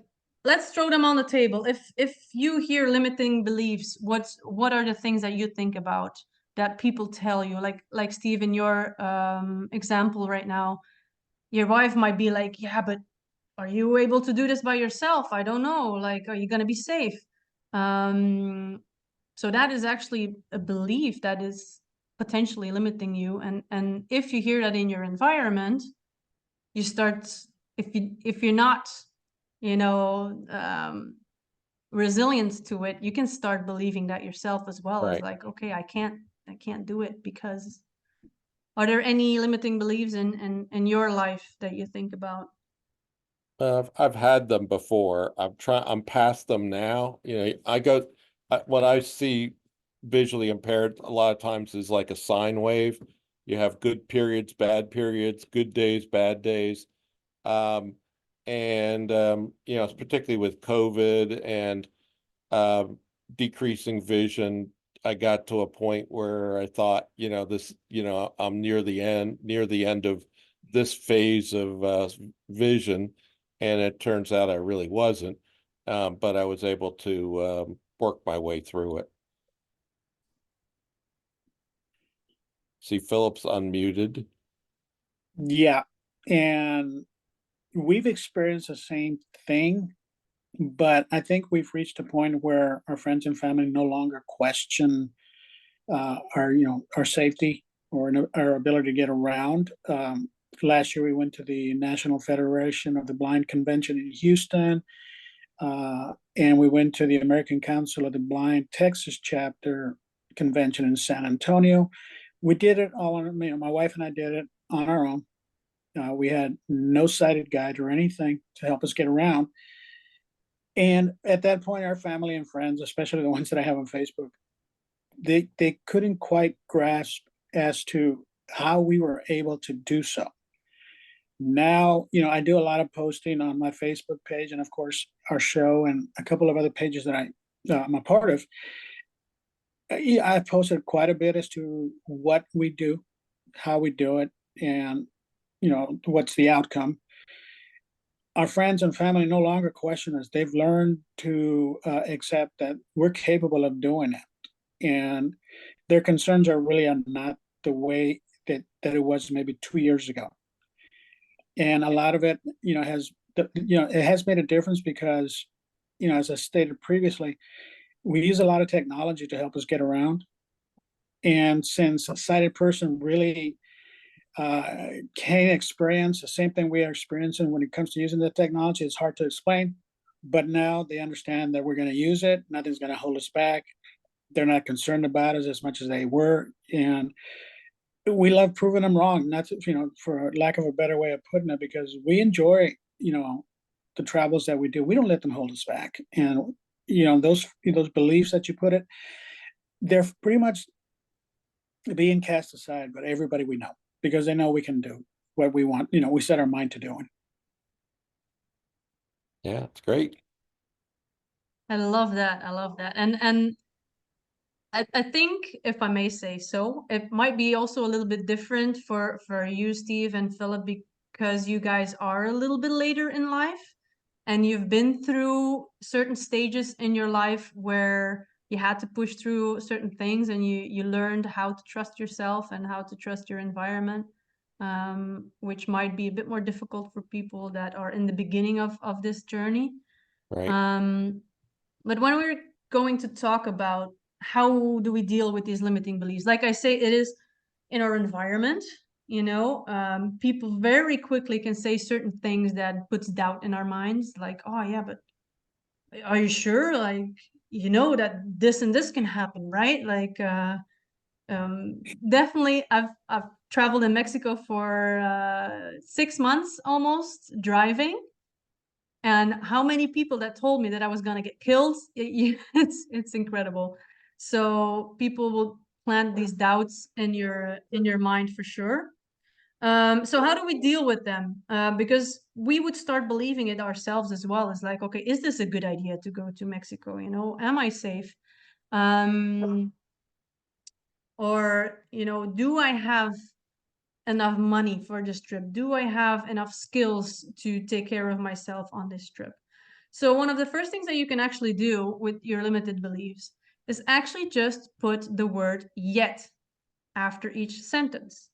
[SPEAKER 1] let's throw them on the table. If you hear limiting beliefs, what are the things that you think about that people tell you? Like Steve, in your example right now, your wife might be like, yeah, but are you able to do this by yourself? I don't know. Like, are you going to be safe? So that is actually a belief that is potentially limiting you. And if you hear that in your environment, you start, if you're not, you know, resilient to it, you can start believing that yourself as well. As
[SPEAKER 5] Right.
[SPEAKER 1] like, okay, I can't do it because. Are there any limiting beliefs in your life that you think about?
[SPEAKER 5] I've had them before. I'm past them now. What I see visually impaired a lot of times is like a sine wave. You have good periods, good days, bad days. Um, and particularly with COVID and um, decreasing vision, I got to a point where I thought, I'm near the end of this phase of vision, and it turns out I really wasn't. But I was able to work my way through it. See, Philip's unmuted.
[SPEAKER 3] Yeah, and we've experienced the same thing, but I think we've reached a point where our friends and family no longer question our safety or our ability to get around. Last year, we went to the National Federation of the Blind Convention in Houston, and we went to the American Council of the Blind Texas chapter convention in San Antonio. We did it all on, my wife and I did it on our own. We had no sighted guide or anything to help us get around. And at that point, our family and friends, especially the ones that I have on Facebook, they couldn't quite grasp as to how we were able to do so. Now, I do a lot of posting on my Facebook page, and of course, our show and a couple of other pages that I'm a part of. I've posted quite a bit as to what we do, how we do it, and what's the outcome. Our friends and family no longer question us. They've learned to accept that we're capable of doing it, and their concerns are really not the way that it was maybe 2 years ago. And a lot of it, it has made a difference because, as I stated previously, we use a lot of technology to help us get around. And since a sighted person really can experience the same thing we are experiencing when it comes to using the technology, it's hard to explain. But now they understand that we're going to use it. Nothing's going to hold us back. They're not concerned about us as much as they were. And we love proving them wrong, not to, for lack of a better way of putting it, because we enjoy, the travels that we do. We don't let them hold us back. And, those beliefs that you put it, they're pretty much being cast aside by everybody we know, because they know we can do what we want, we set our mind to doing.
[SPEAKER 5] Yeah, it's great.
[SPEAKER 1] I love that. I love that. And I think, if I may say so, it might be also a little bit different for you, Steve and Philip, because you guys are a little bit later in life and you've been through certain stages in your life where you had to push through certain things and you learned how to trust yourself and how to trust your environment, which might be a bit more difficult for people that are in the beginning of this journey.
[SPEAKER 5] Right.
[SPEAKER 1] But when we're going to talk about how do we deal with these limiting beliefs, like I say, it is in our environment. People very quickly can say certain things that puts doubt in our minds, like, oh yeah, but are you sure? Like, that this and this can happen, right? Like, definitely, I've traveled in Mexico for 6 months almost driving. And how many people that told me that I was gonna get killed, it's incredible. So people will plant these doubts in your mind for sure. So how do we deal with them? Because we would start believing it ourselves as well. It's like, okay, is this a good idea to go to Mexico? Am I safe? Or do I have enough money for this trip? Do I have enough skills to take care of myself on this trip? So one of the first things that you can actually do with your limited beliefs is actually just put the word yet after each sentence.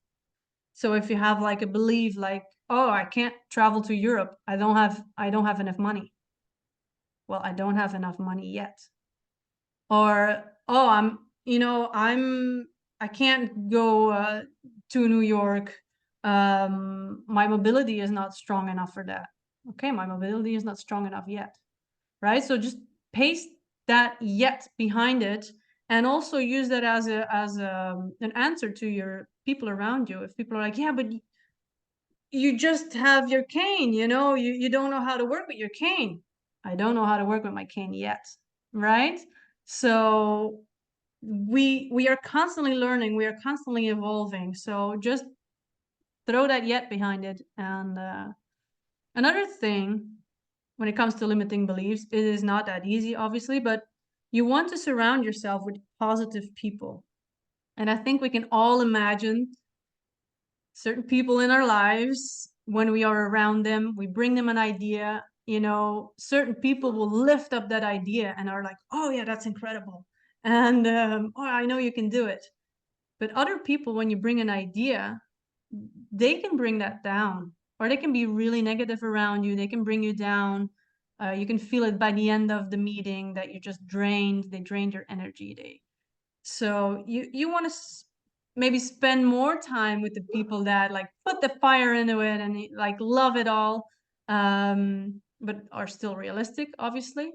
[SPEAKER 1] So if you have like a belief like, oh, I can't travel to Europe, I don't have enough money. Well, I don't have enough money yet. Or, oh, I can't go to New York. My mobility is not strong enough for that. Okay, my mobility is not strong enough yet. Right? So just paste that yet behind it and also use that as an answer to your people around you. If people are like, yeah, but you just have your cane, you don't know how to work with your cane. I don't know how to work with my cane yet, right? So we are constantly learning, we are constantly evolving. So just throw that yet behind it. And another thing, when it comes to limiting beliefs, it is not that easy, obviously, but you want to surround yourself with positive people. And I think we can all imagine certain people in our lives, when we are around them, we bring them an idea, certain people will lift up that idea and are like, oh yeah, that's incredible. And oh, I know you can do it. But other people, when you bring an idea, they can bring that down, or they can be really negative around you. They can bring you down. You can feel it by the end of the meeting that you just drained. They drained your energy. So you want to maybe spend more time with the people that like put the fire into it and like love it all, but are still realistic, obviously,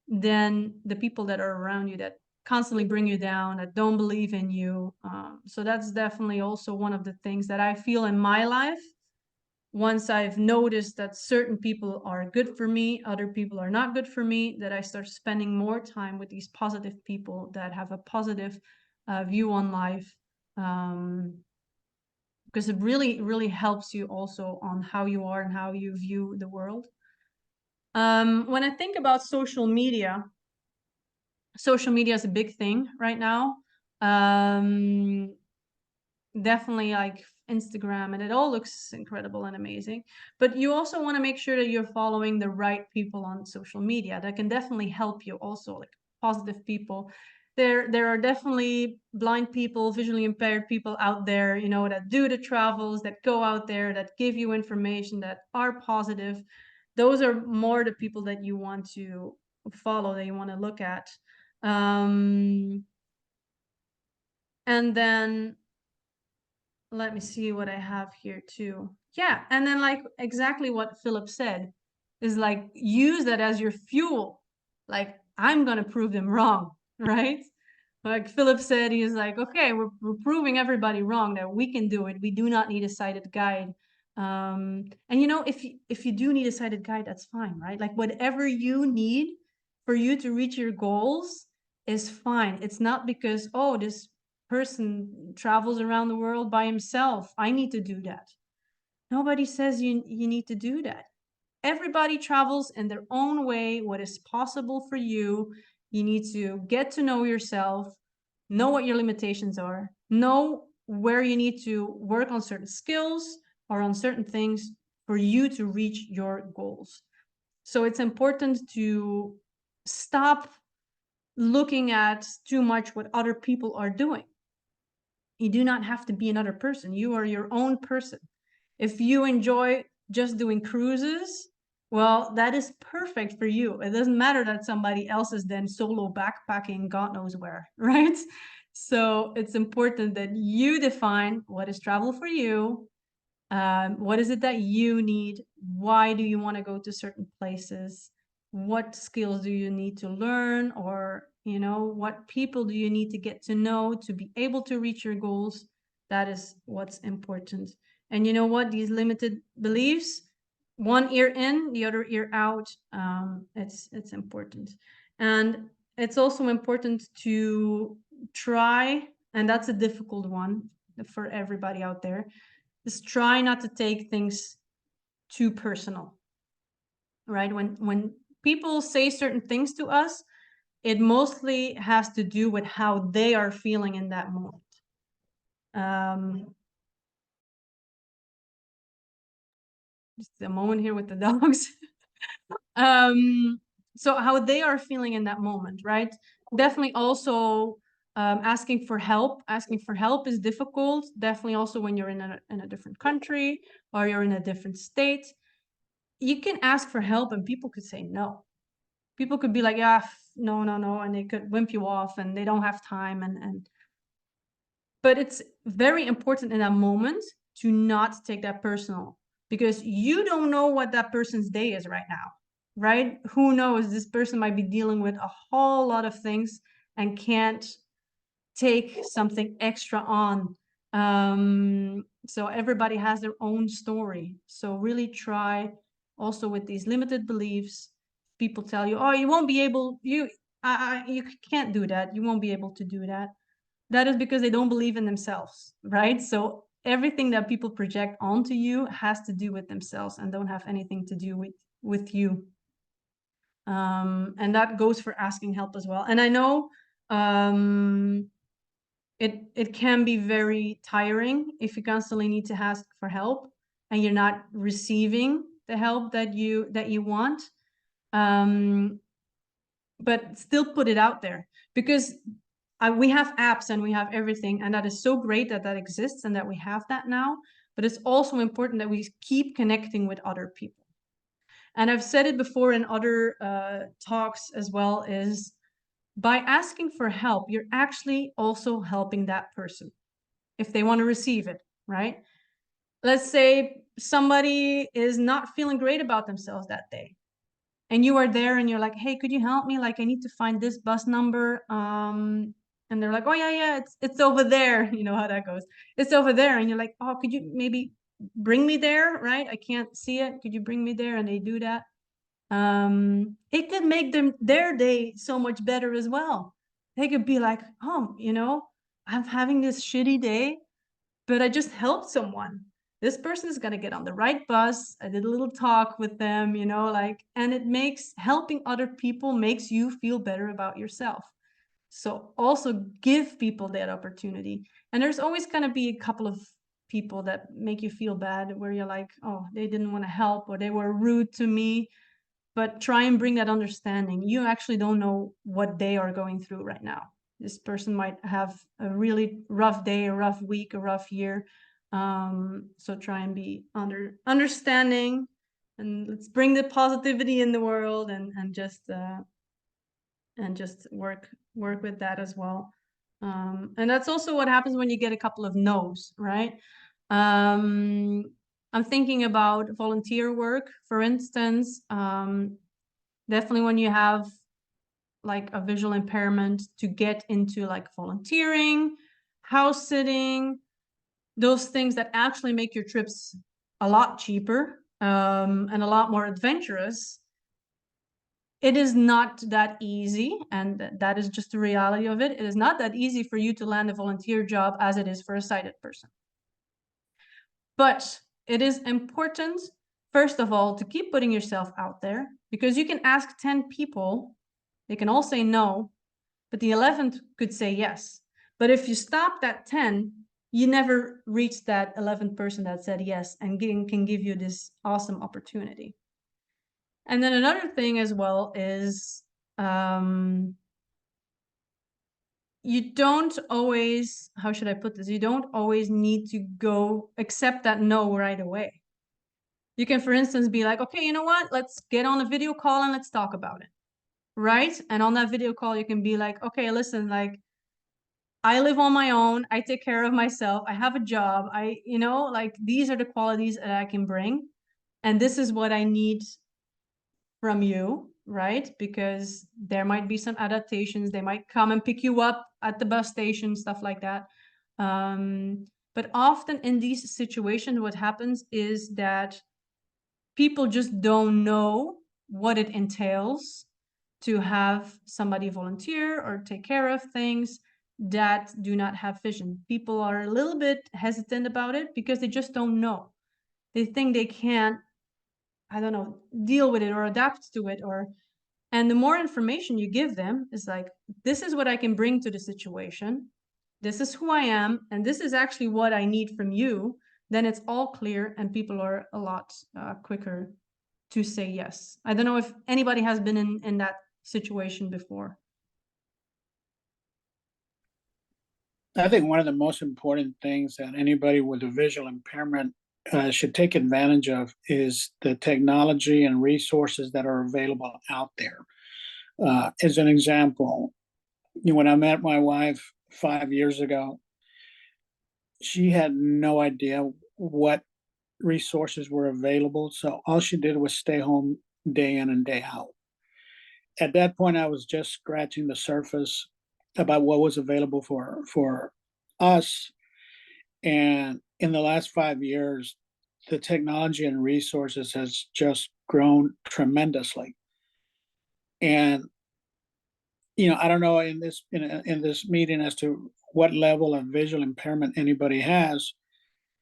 [SPEAKER 1] than the people that are around you that constantly bring you down, that don't believe in you. So that's definitely also one of the things that I feel in my life. Once I've noticed that certain people are good for me, other people are not good for me, that I start spending more time with these positive people that have a positive view on life. Because it really, really helps you also on how you are and how you view the world. When I think about social media is a big thing right now. Definitely like Instagram, and it all looks incredible and amazing. But you also want to make sure that you're following the right people on social media that can definitely help you also, like positive people. There are definitely blind people, visually impaired people out there, that do the travels, that go out there, that give you information, that are positive. Those are more the people that you want to follow, that you want to look at. And then let me see what I have here too. Yeah, and then like exactly what Philip said is like use that as your fuel. Like I'm gonna prove them wrong, right? Like Philip said, he's like, okay, we're proving everybody wrong that we can do it. We do not need a sighted guide. And you know, if you do need a sighted guide, that's fine, right? Like whatever you need for you to reach your goals is fine. It's not because, oh, this person travels around the world by himself, I need to do that. Nobody says you need to do that. Everybody travels in their own way, what is possible for you. You need to get to know yourself, know what your limitations are, know where you need to work on certain skills or on certain things for you to reach your goals. So it's important to stop looking at too much what other people are doing. You do not have to be another person. You are your own person. If you enjoy just doing cruises, well, that is perfect for you. It doesn't matter that somebody else is then solo backpacking God knows where, right? So it's important that you define what is travel for you. What is it that you need? Why do you want to go to certain places? What skills do you need to learn? Or, you know, what people do you need to get to know to be able to reach your goals? That is what's important. And you know what? These limited beliefs, one ear in, the other ear out, it's important. And it's also important to try, and that's a difficult one for everybody out there, is try not to take things too personal, right? When people say certain things to us, it mostly has to do with how they are feeling in that moment. Just a moment here with the dogs. So how they are feeling in that moment, right? Definitely also asking for help. Asking for help is difficult. Definitely also when you're in a different country or you're in a different state. You can ask for help and people could say no. People could be like, yeah, no, no, no, and they could wimp you off and they don't have time and but it's very important in that moment to not take that personal, because you don't know what that person's day is right now, right? Who knows? This person might be dealing with a whole lot of things and can't take something extra on. So everybody has their own story. So really try also with these limited beliefs. People tell you, oh, you won't be able, you can't do that. You won't be able to do that. That is because they don't believe in themselves, right? So everything that people project onto you has to do with themselves and don't have anything to do with you. And that goes for asking help as well. And I know it can be very tiring if you constantly need to ask for help and you're not receiving the help that you want. But still put it out there, because we have apps and we have everything, and that is so great that that exists and that we have that now. But it's also important that we keep connecting with other people. And I've said it before in other talks as well, is by asking for help, you're actually also helping that person if they want to receive it, right? Let's say somebody is not feeling great about themselves that day, and you are there and you're like, hey, could you help me? Like, I need to find this bus number. And they're like, oh yeah, it's over there. You know how that goes. It's over there. And you're like, oh, could you maybe bring me there? Right? I can't see it. Could you bring me there? And they do that. It could make their day so much better as well. They could be like, oh, you know, I'm having this shitty day, but I just helped someone. This person is going to get on the right bus. I did a little talk with them, you know, like, and it makes helping other people makes you feel better about yourself. So also give people that opportunity. And there's always going to be a couple of people that make you feel bad, where you're like, oh, they didn't want to help, or they were rude to me. But try and bring that understanding. You actually don't know what they are going through right now. This person might have a really rough day, a rough week, a rough year. So try and be understanding, and let's bring the positivity in the world, and just work with that as well. And that's also what happens when you get a couple of no's, right? I'm thinking about volunteer work, for instance. Definitely when you have like a visual impairment, to get into like volunteering, house sitting, those things that actually make your trips a lot cheaper and a lot more adventurous. It is not that easy, and that is just the reality of it. It is not that easy for you to land a volunteer job as it is for a sighted person. But it is important, first of all, to keep putting yourself out there, because you can ask 10 people, they can all say no, but the 11th could say yes. But if you stop at 10, you never reach that 11th person that said yes and can give you this awesome opportunity. And then another thing as well is you don't always, how should I put this? You don't always need to go accept that no right away. You can, for instance, be like, okay, you know what? Let's get on a video call and let's talk about it. Right? And on that video call, you can be like, okay, listen, like, I live on my own. I take care of myself. I have a job. Like, these are the qualities that I can bring. And this is what I need from you, right? Because there might be some adaptations. They might come and pick you up at the bus station, stuff like that. But often in these situations, what happens is that people just don't know what it entails to have somebody volunteer or take care of things that do not have vision. People are a little bit hesitant about it because they just don't know. They think they can't, I don't know, deal with it or adapt to it, and the more information you give them is like, this is what I can bring to the situation. This is who I am, and this is actually what I need from you. Then it's all clear and people are a lot quicker to say yes. I don't know if anybody has been in that situation before.
[SPEAKER 3] I think one of the most important things that anybody with a visual impairment should take advantage of is the technology and resources that are available out there. As an example, when I met my wife 5 years ago, she had no idea what resources were available. So all she did was stay home day in and day out. At that point, I was just scratching the surface about what was available for us. And in the last 5 years, the technology and resources has just grown tremendously. And I don't know in this meeting as to what level of visual impairment anybody has,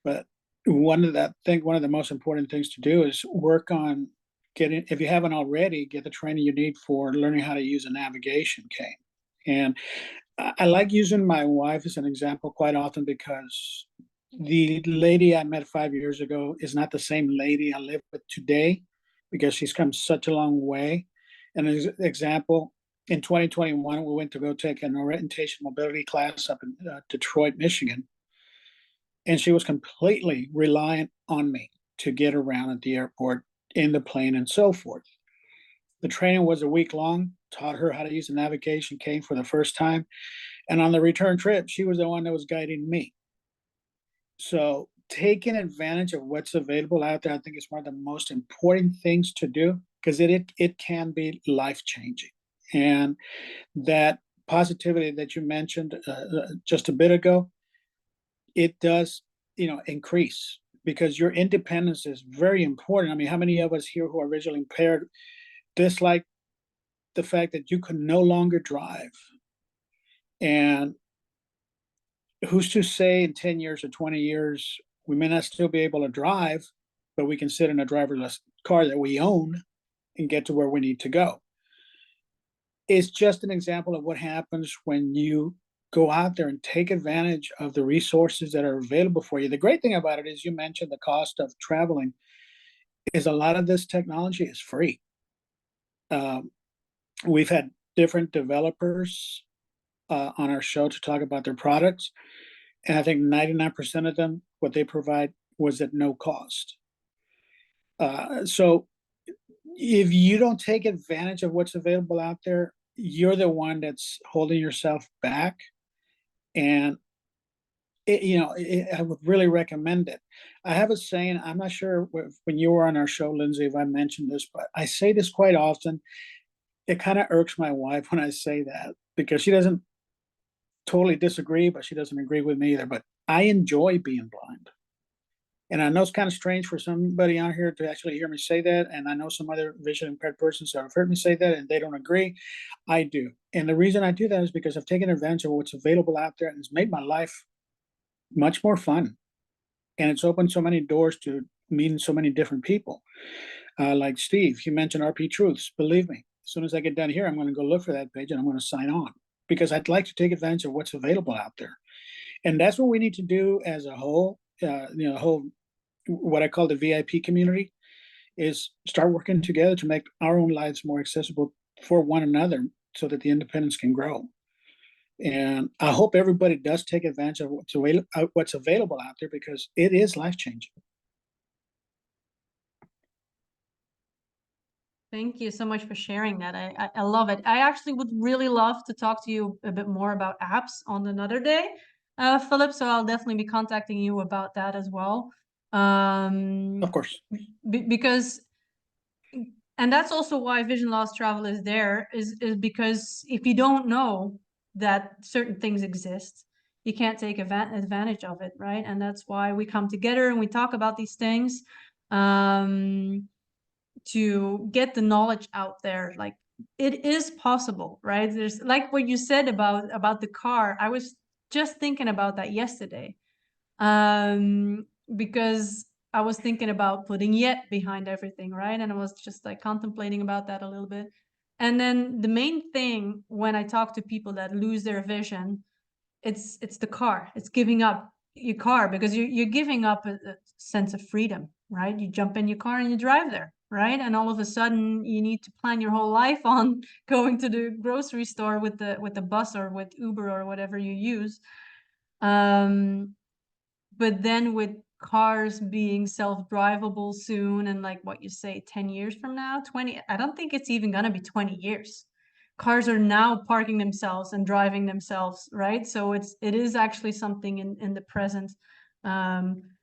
[SPEAKER 3] but one of the most important things to do is work on getting, if you haven't already, get the training you need for learning how to use a navigation cane. And I like using my wife as an example quite often because the lady I met 5 years ago is not the same lady I live with today because she's come such a long way. And as an example, in 2021, we went to go take an orientation mobility class up in Detroit, Michigan. And she was completely reliant on me to get around at the airport, in the plane, and so forth. The training was a week long, taught her how to use a navigation cane for the first time. And on the return trip, she was the one that was guiding me. So taking advantage of what's available out there, I think is one of the most important things to do because it can be life-changing. And that positivity that you mentioned just a bit ago, it does, increase because your independence is very important. I mean, how many of us here who are visually impaired dislike the fact that you can no longer drive? And who's to say in 10 years or 20 years, we may not still be able to drive, but we can sit in a driverless car that we own and get to where we need to go. It's just an example of what happens when you go out there and take advantage of the resources that are available for you. The great thing about it is you mentioned the cost of traveling is a lot of this technology is free. We've had different developers on our show to talk about their products. And I think 99% of them, what they provide was at no cost. So if you don't take advantage of what's available out there, you're the one that's holding yourself back. And I would really recommend it. I have a saying, I'm not sure when you were on our show, Lindsay, if I mentioned this, but I say this quite often. It kind of irks my wife when I say that because she doesn't totally disagree, but she doesn't agree with me either. But I enjoy being blind. And I know it's kind of strange for somebody out here to actually hear me say that. And I know some other vision impaired persons have heard me say that and they don't agree. I do. And the reason I do that is because I've taken advantage of what's available out there and it's made my life much more fun. And it's opened so many doors to meeting so many different people. Like Steve, you mentioned RP Truths. Believe me, as soon as I get done here, I'm going to go look for that page and I'm going to sign on because I'd like to take advantage of what's available out there. And that's what we need to do as a whole, whole, what I call the VIP community, is start working together to make our own lives more accessible for one another so that the independence can grow. And I hope everybody does take advantage of what's available out there because it is life-changing.
[SPEAKER 1] Thank you so much for sharing that. I love it. I actually would really love to talk to you a bit more about apps on another day, Philip. So I'll definitely be contacting you about that as well.
[SPEAKER 3] Of course.
[SPEAKER 1] Because, and that's also why Vision Loss Travel is there, is because if you don't know that certain things exist, you can't take advantage of it, right? And that's why we come together and we talk about these things. To get the knowledge out there, like it is possible, right? There's like what you said about the car. I was just thinking about that yesterday, because I was thinking about putting yet behind everything, right? And I was just like contemplating about that a little bit. And then the main thing when I talk to people that lose their vision, it's the car. It's giving up your car because you're giving up a sense of freedom, right? You jump in your car and you drive there, right? And all of a sudden you need to plan your whole life on going to the grocery store with the bus or with Uber or whatever you use. But then with cars being self-drivable soon and like what you say, 10 years from now, 20, I don't think it's even gonna be 20 years. Cars are now parking themselves and driving themselves, right? So it is actually something in the present.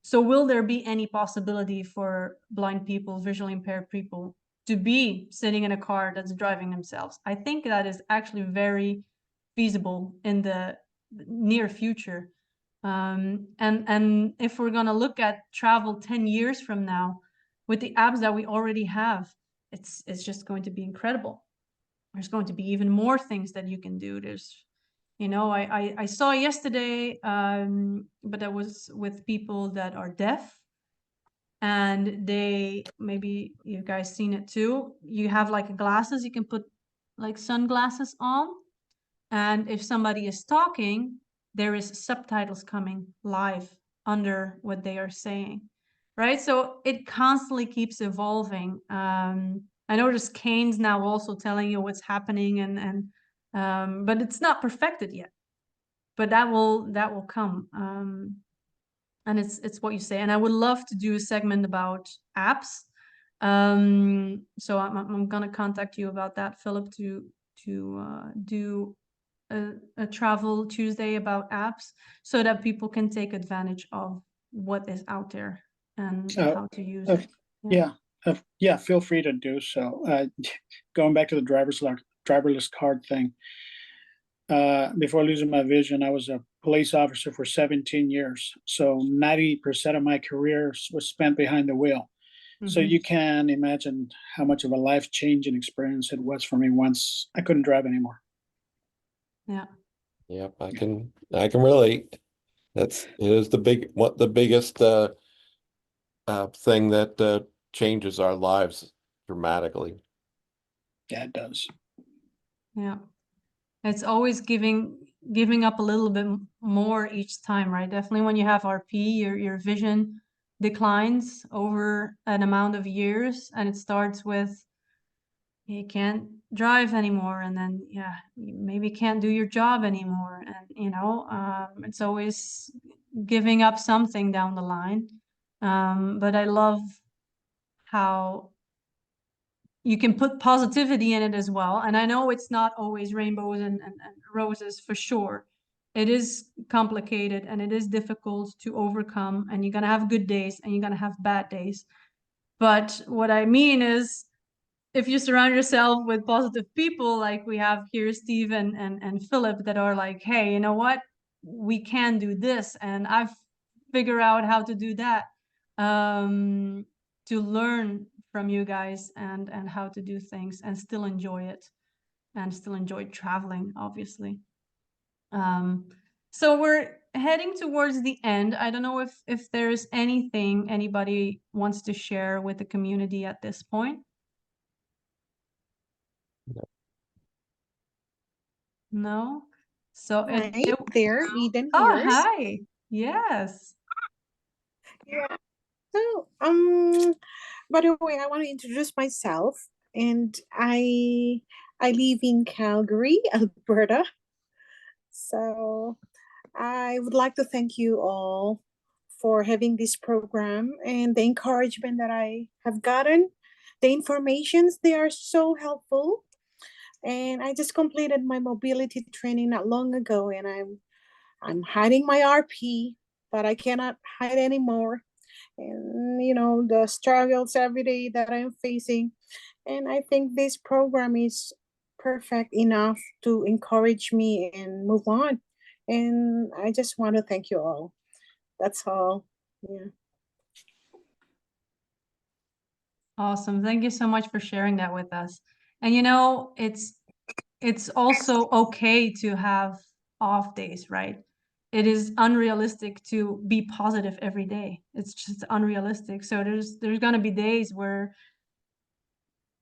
[SPEAKER 1] So will there be any possibility for blind people, visually impaired people, to be sitting in a car that's driving themselves? I think that is actually very feasible in the near future. And if we're gonna look at travel 10 years from now, with the apps that we already have, it's just going to be incredible. There's going to be even more things that you can do. There's, I saw yesterday, but that was with people that are deaf, and they, maybe you guys seen it too. You have like glasses, you can put like sunglasses on, and if somebody is talking, there is subtitles coming live under what they are saying, right? So it constantly keeps evolving. I know there's canes now also telling you what's happening, but it's not perfected yet. But that will come. And it's what you say. And I would love to do a segment about apps. So I'm gonna contact you about that, Philip, to do a travel Tuesday about apps so that people can take advantage of what is out there and how to use it.
[SPEAKER 3] Yeah, feel free to do so. Going back to the driverless card thing, before losing my vision, I was a police officer for 17 years. So 90% of my career was spent behind the wheel. So you can imagine how much of a life-changing experience it was for me once I couldn't drive anymore.
[SPEAKER 1] Yeah.
[SPEAKER 5] Yep, I can relate. It is the biggest thing that changes our lives dramatically.
[SPEAKER 3] Yeah, it does.
[SPEAKER 1] Yeah. It's always giving up a little bit more each time, right? Definitely when you have RP, your vision declines over an amount of years, and it starts with you can't drive anymore, and then yeah, you maybe can't do your job anymore, and it's always giving up something down the line. But I love how you can put positivity in it as well. And I know it's not always rainbows and roses for sure. it is complicated and it is difficult to overcome, and you're gonna have good days and you're gonna have bad days. But what I mean is, if you surround yourself with positive people, like we have here, Steve and Philip, that are like, hey, you know what? We can do this, and I've figured out how to do that. To learn from you guys and how to do things and still enjoy it, and still enjoy traveling, obviously. So we're heading towards the end. I don't know if there's anything anybody wants to share with the community at this point. No? So
[SPEAKER 6] Right there, Eden
[SPEAKER 1] oh,
[SPEAKER 6] here.
[SPEAKER 1] hi. Yes.
[SPEAKER 6] Yeah. So, by the way, I want to introduce myself, and I live in Calgary, Alberta. So, I would like to thank you all for having this program and the encouragement that I have gotten. The informations, they are so helpful. And I just completed my mobility training not long ago, and I'm hiding my RP, but I cannot hide anymore. And you know, the struggles every day that I'm facing. And I think this program is perfect enough to encourage me and move on. And I just want to thank you all. That's all. Yeah.
[SPEAKER 1] Awesome. Thank you so much for sharing that with us. And you know, it's also okay to have off days, right? It is unrealistic to be positive every day. It's just unrealistic. So there's gonna be days where,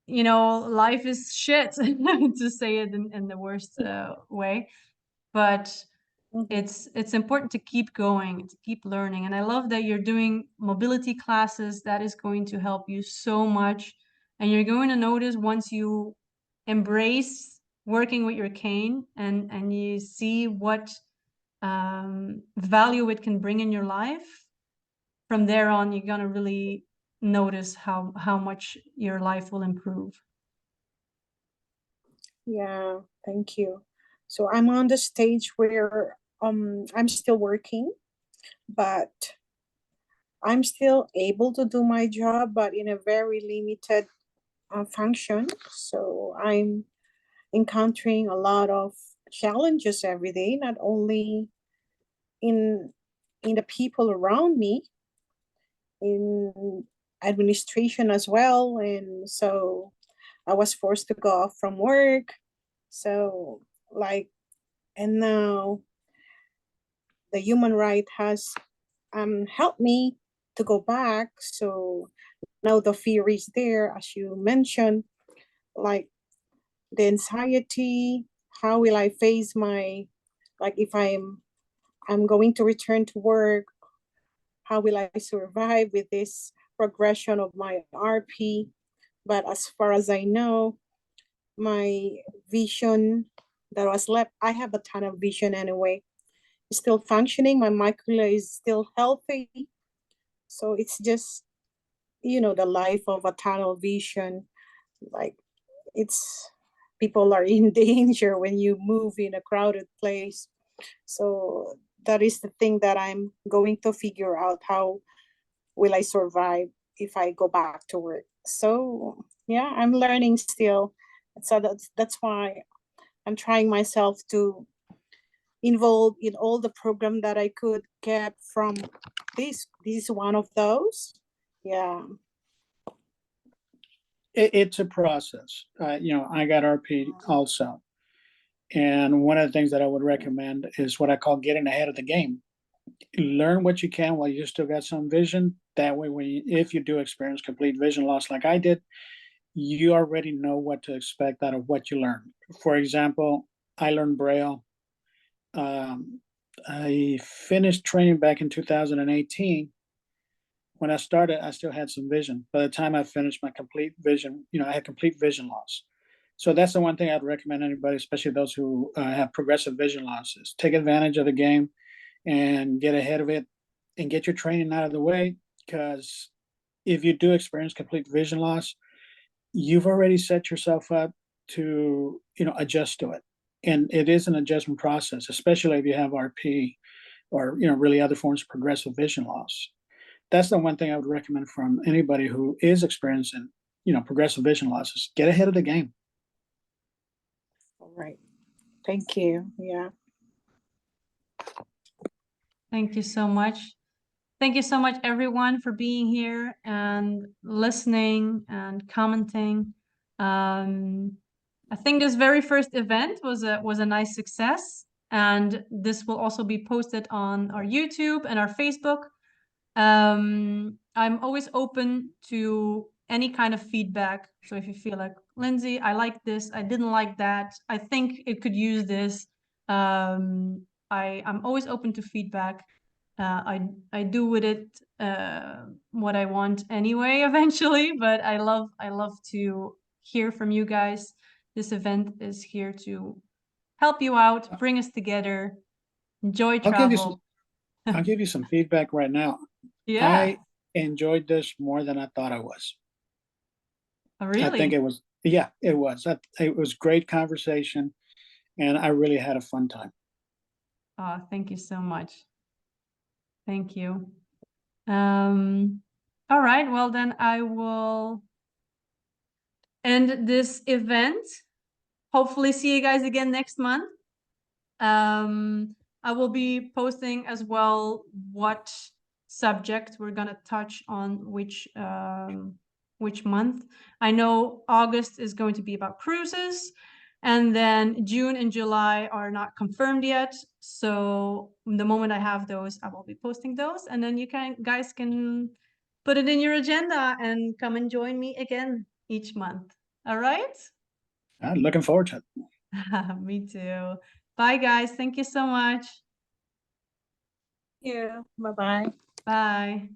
[SPEAKER 1] you know, life is shit, to say it in the worst way. But it's important to keep going, to keep learning. And I love that you're doing mobility classes. That is going to help you so much. And you're going to notice, once you embrace working with your cane and you see what value it can bring in your life, from there on, you're going to really notice how much your life will improve.
[SPEAKER 6] Yeah, thank you. So I'm on the stage where I'm still working, but I'm still able to do my job, but in a very limited function. So I'm encountering a lot of challenges every day, not only in the people around me, in administration as well. And so I was forced to go off from work. So like, and now the human right has helped me to go back. So now the fear is there, as you mentioned, like the anxiety. How will I face my, like if I'm going to return to work, how will I survive with this progression of my RP? But as far as I know, my vision that was left, I have a ton of vision anyway, it's still functioning. My macula is still healthy. So it's just, you know, the life of a tunnel vision. Like it's, people are in danger when you move in a crowded place. So that is the thing that I'm going to figure out. How will I survive if I go back to work? So yeah, I'm learning still. So that's why I'm trying myself to involve in all the program that I could get from this. This is one of those. Yeah.
[SPEAKER 3] It's a process. You know, I got RP also. And one of the things that I would recommend is what I call getting ahead of the game. Learn what you can while you still got some vision. That way, if you do experience complete vision loss like I did, you already know what to expect out of what you learn. For example, I learned Braille. I finished training back in 2018. When I started, I still had some vision. By the time I finished my complete vision, you know, I had complete vision loss. So that's the one thing I'd recommend anybody, especially those who have progressive vision losses. Take advantage of the game and get ahead of it and get your training out of the way. Because if you do experience complete vision loss, you've already set yourself up to, you know, adjust to it. and it is an adjustment process, especially if you have RP or, you know, really other forms of progressive vision loss. That's the one thing I would recommend from anybody who is experiencing, you know, progressive vision loss is get ahead of the game.
[SPEAKER 6] All right. Thank you. Yeah.
[SPEAKER 1] Thank you so much. Thank you so much, everyone, for being here and listening and commenting. I think this very first event was a nice success, and this will also be posted on our YouTube and our Facebook. I'm always open to any kind of feedback. So if you feel like, Lindsay, I like this, I didn't like that, I think it could use this. I'm always open to feedback. I do with it what I want anyway eventually, but I love to hear from you guys. This event is here to help you out, bring us together, enjoy travel.
[SPEAKER 3] I'll give you some feedback right now.
[SPEAKER 1] Yeah.
[SPEAKER 3] I enjoyed this more than I thought I was.
[SPEAKER 1] Oh,
[SPEAKER 3] I
[SPEAKER 1] really?
[SPEAKER 3] think it was, yeah, it was. It was great conversation, and I really had a fun time.
[SPEAKER 1] Oh, thank you so much. Thank you. All right, well then I will end this event. Hopefully see you guys again next month. I will be posting as well what subject we're gonna touch on which month. I know August is going to be about cruises, and then June and July are not confirmed yet. So the moment I have those, I will be posting those, and then you guys can put it in your agenda and come and join me again each month. All right?
[SPEAKER 3] I'm looking forward to it.
[SPEAKER 1] Me too. Bye, guys. Thank you so much.
[SPEAKER 6] Yeah. Bye-bye.
[SPEAKER 1] Bye.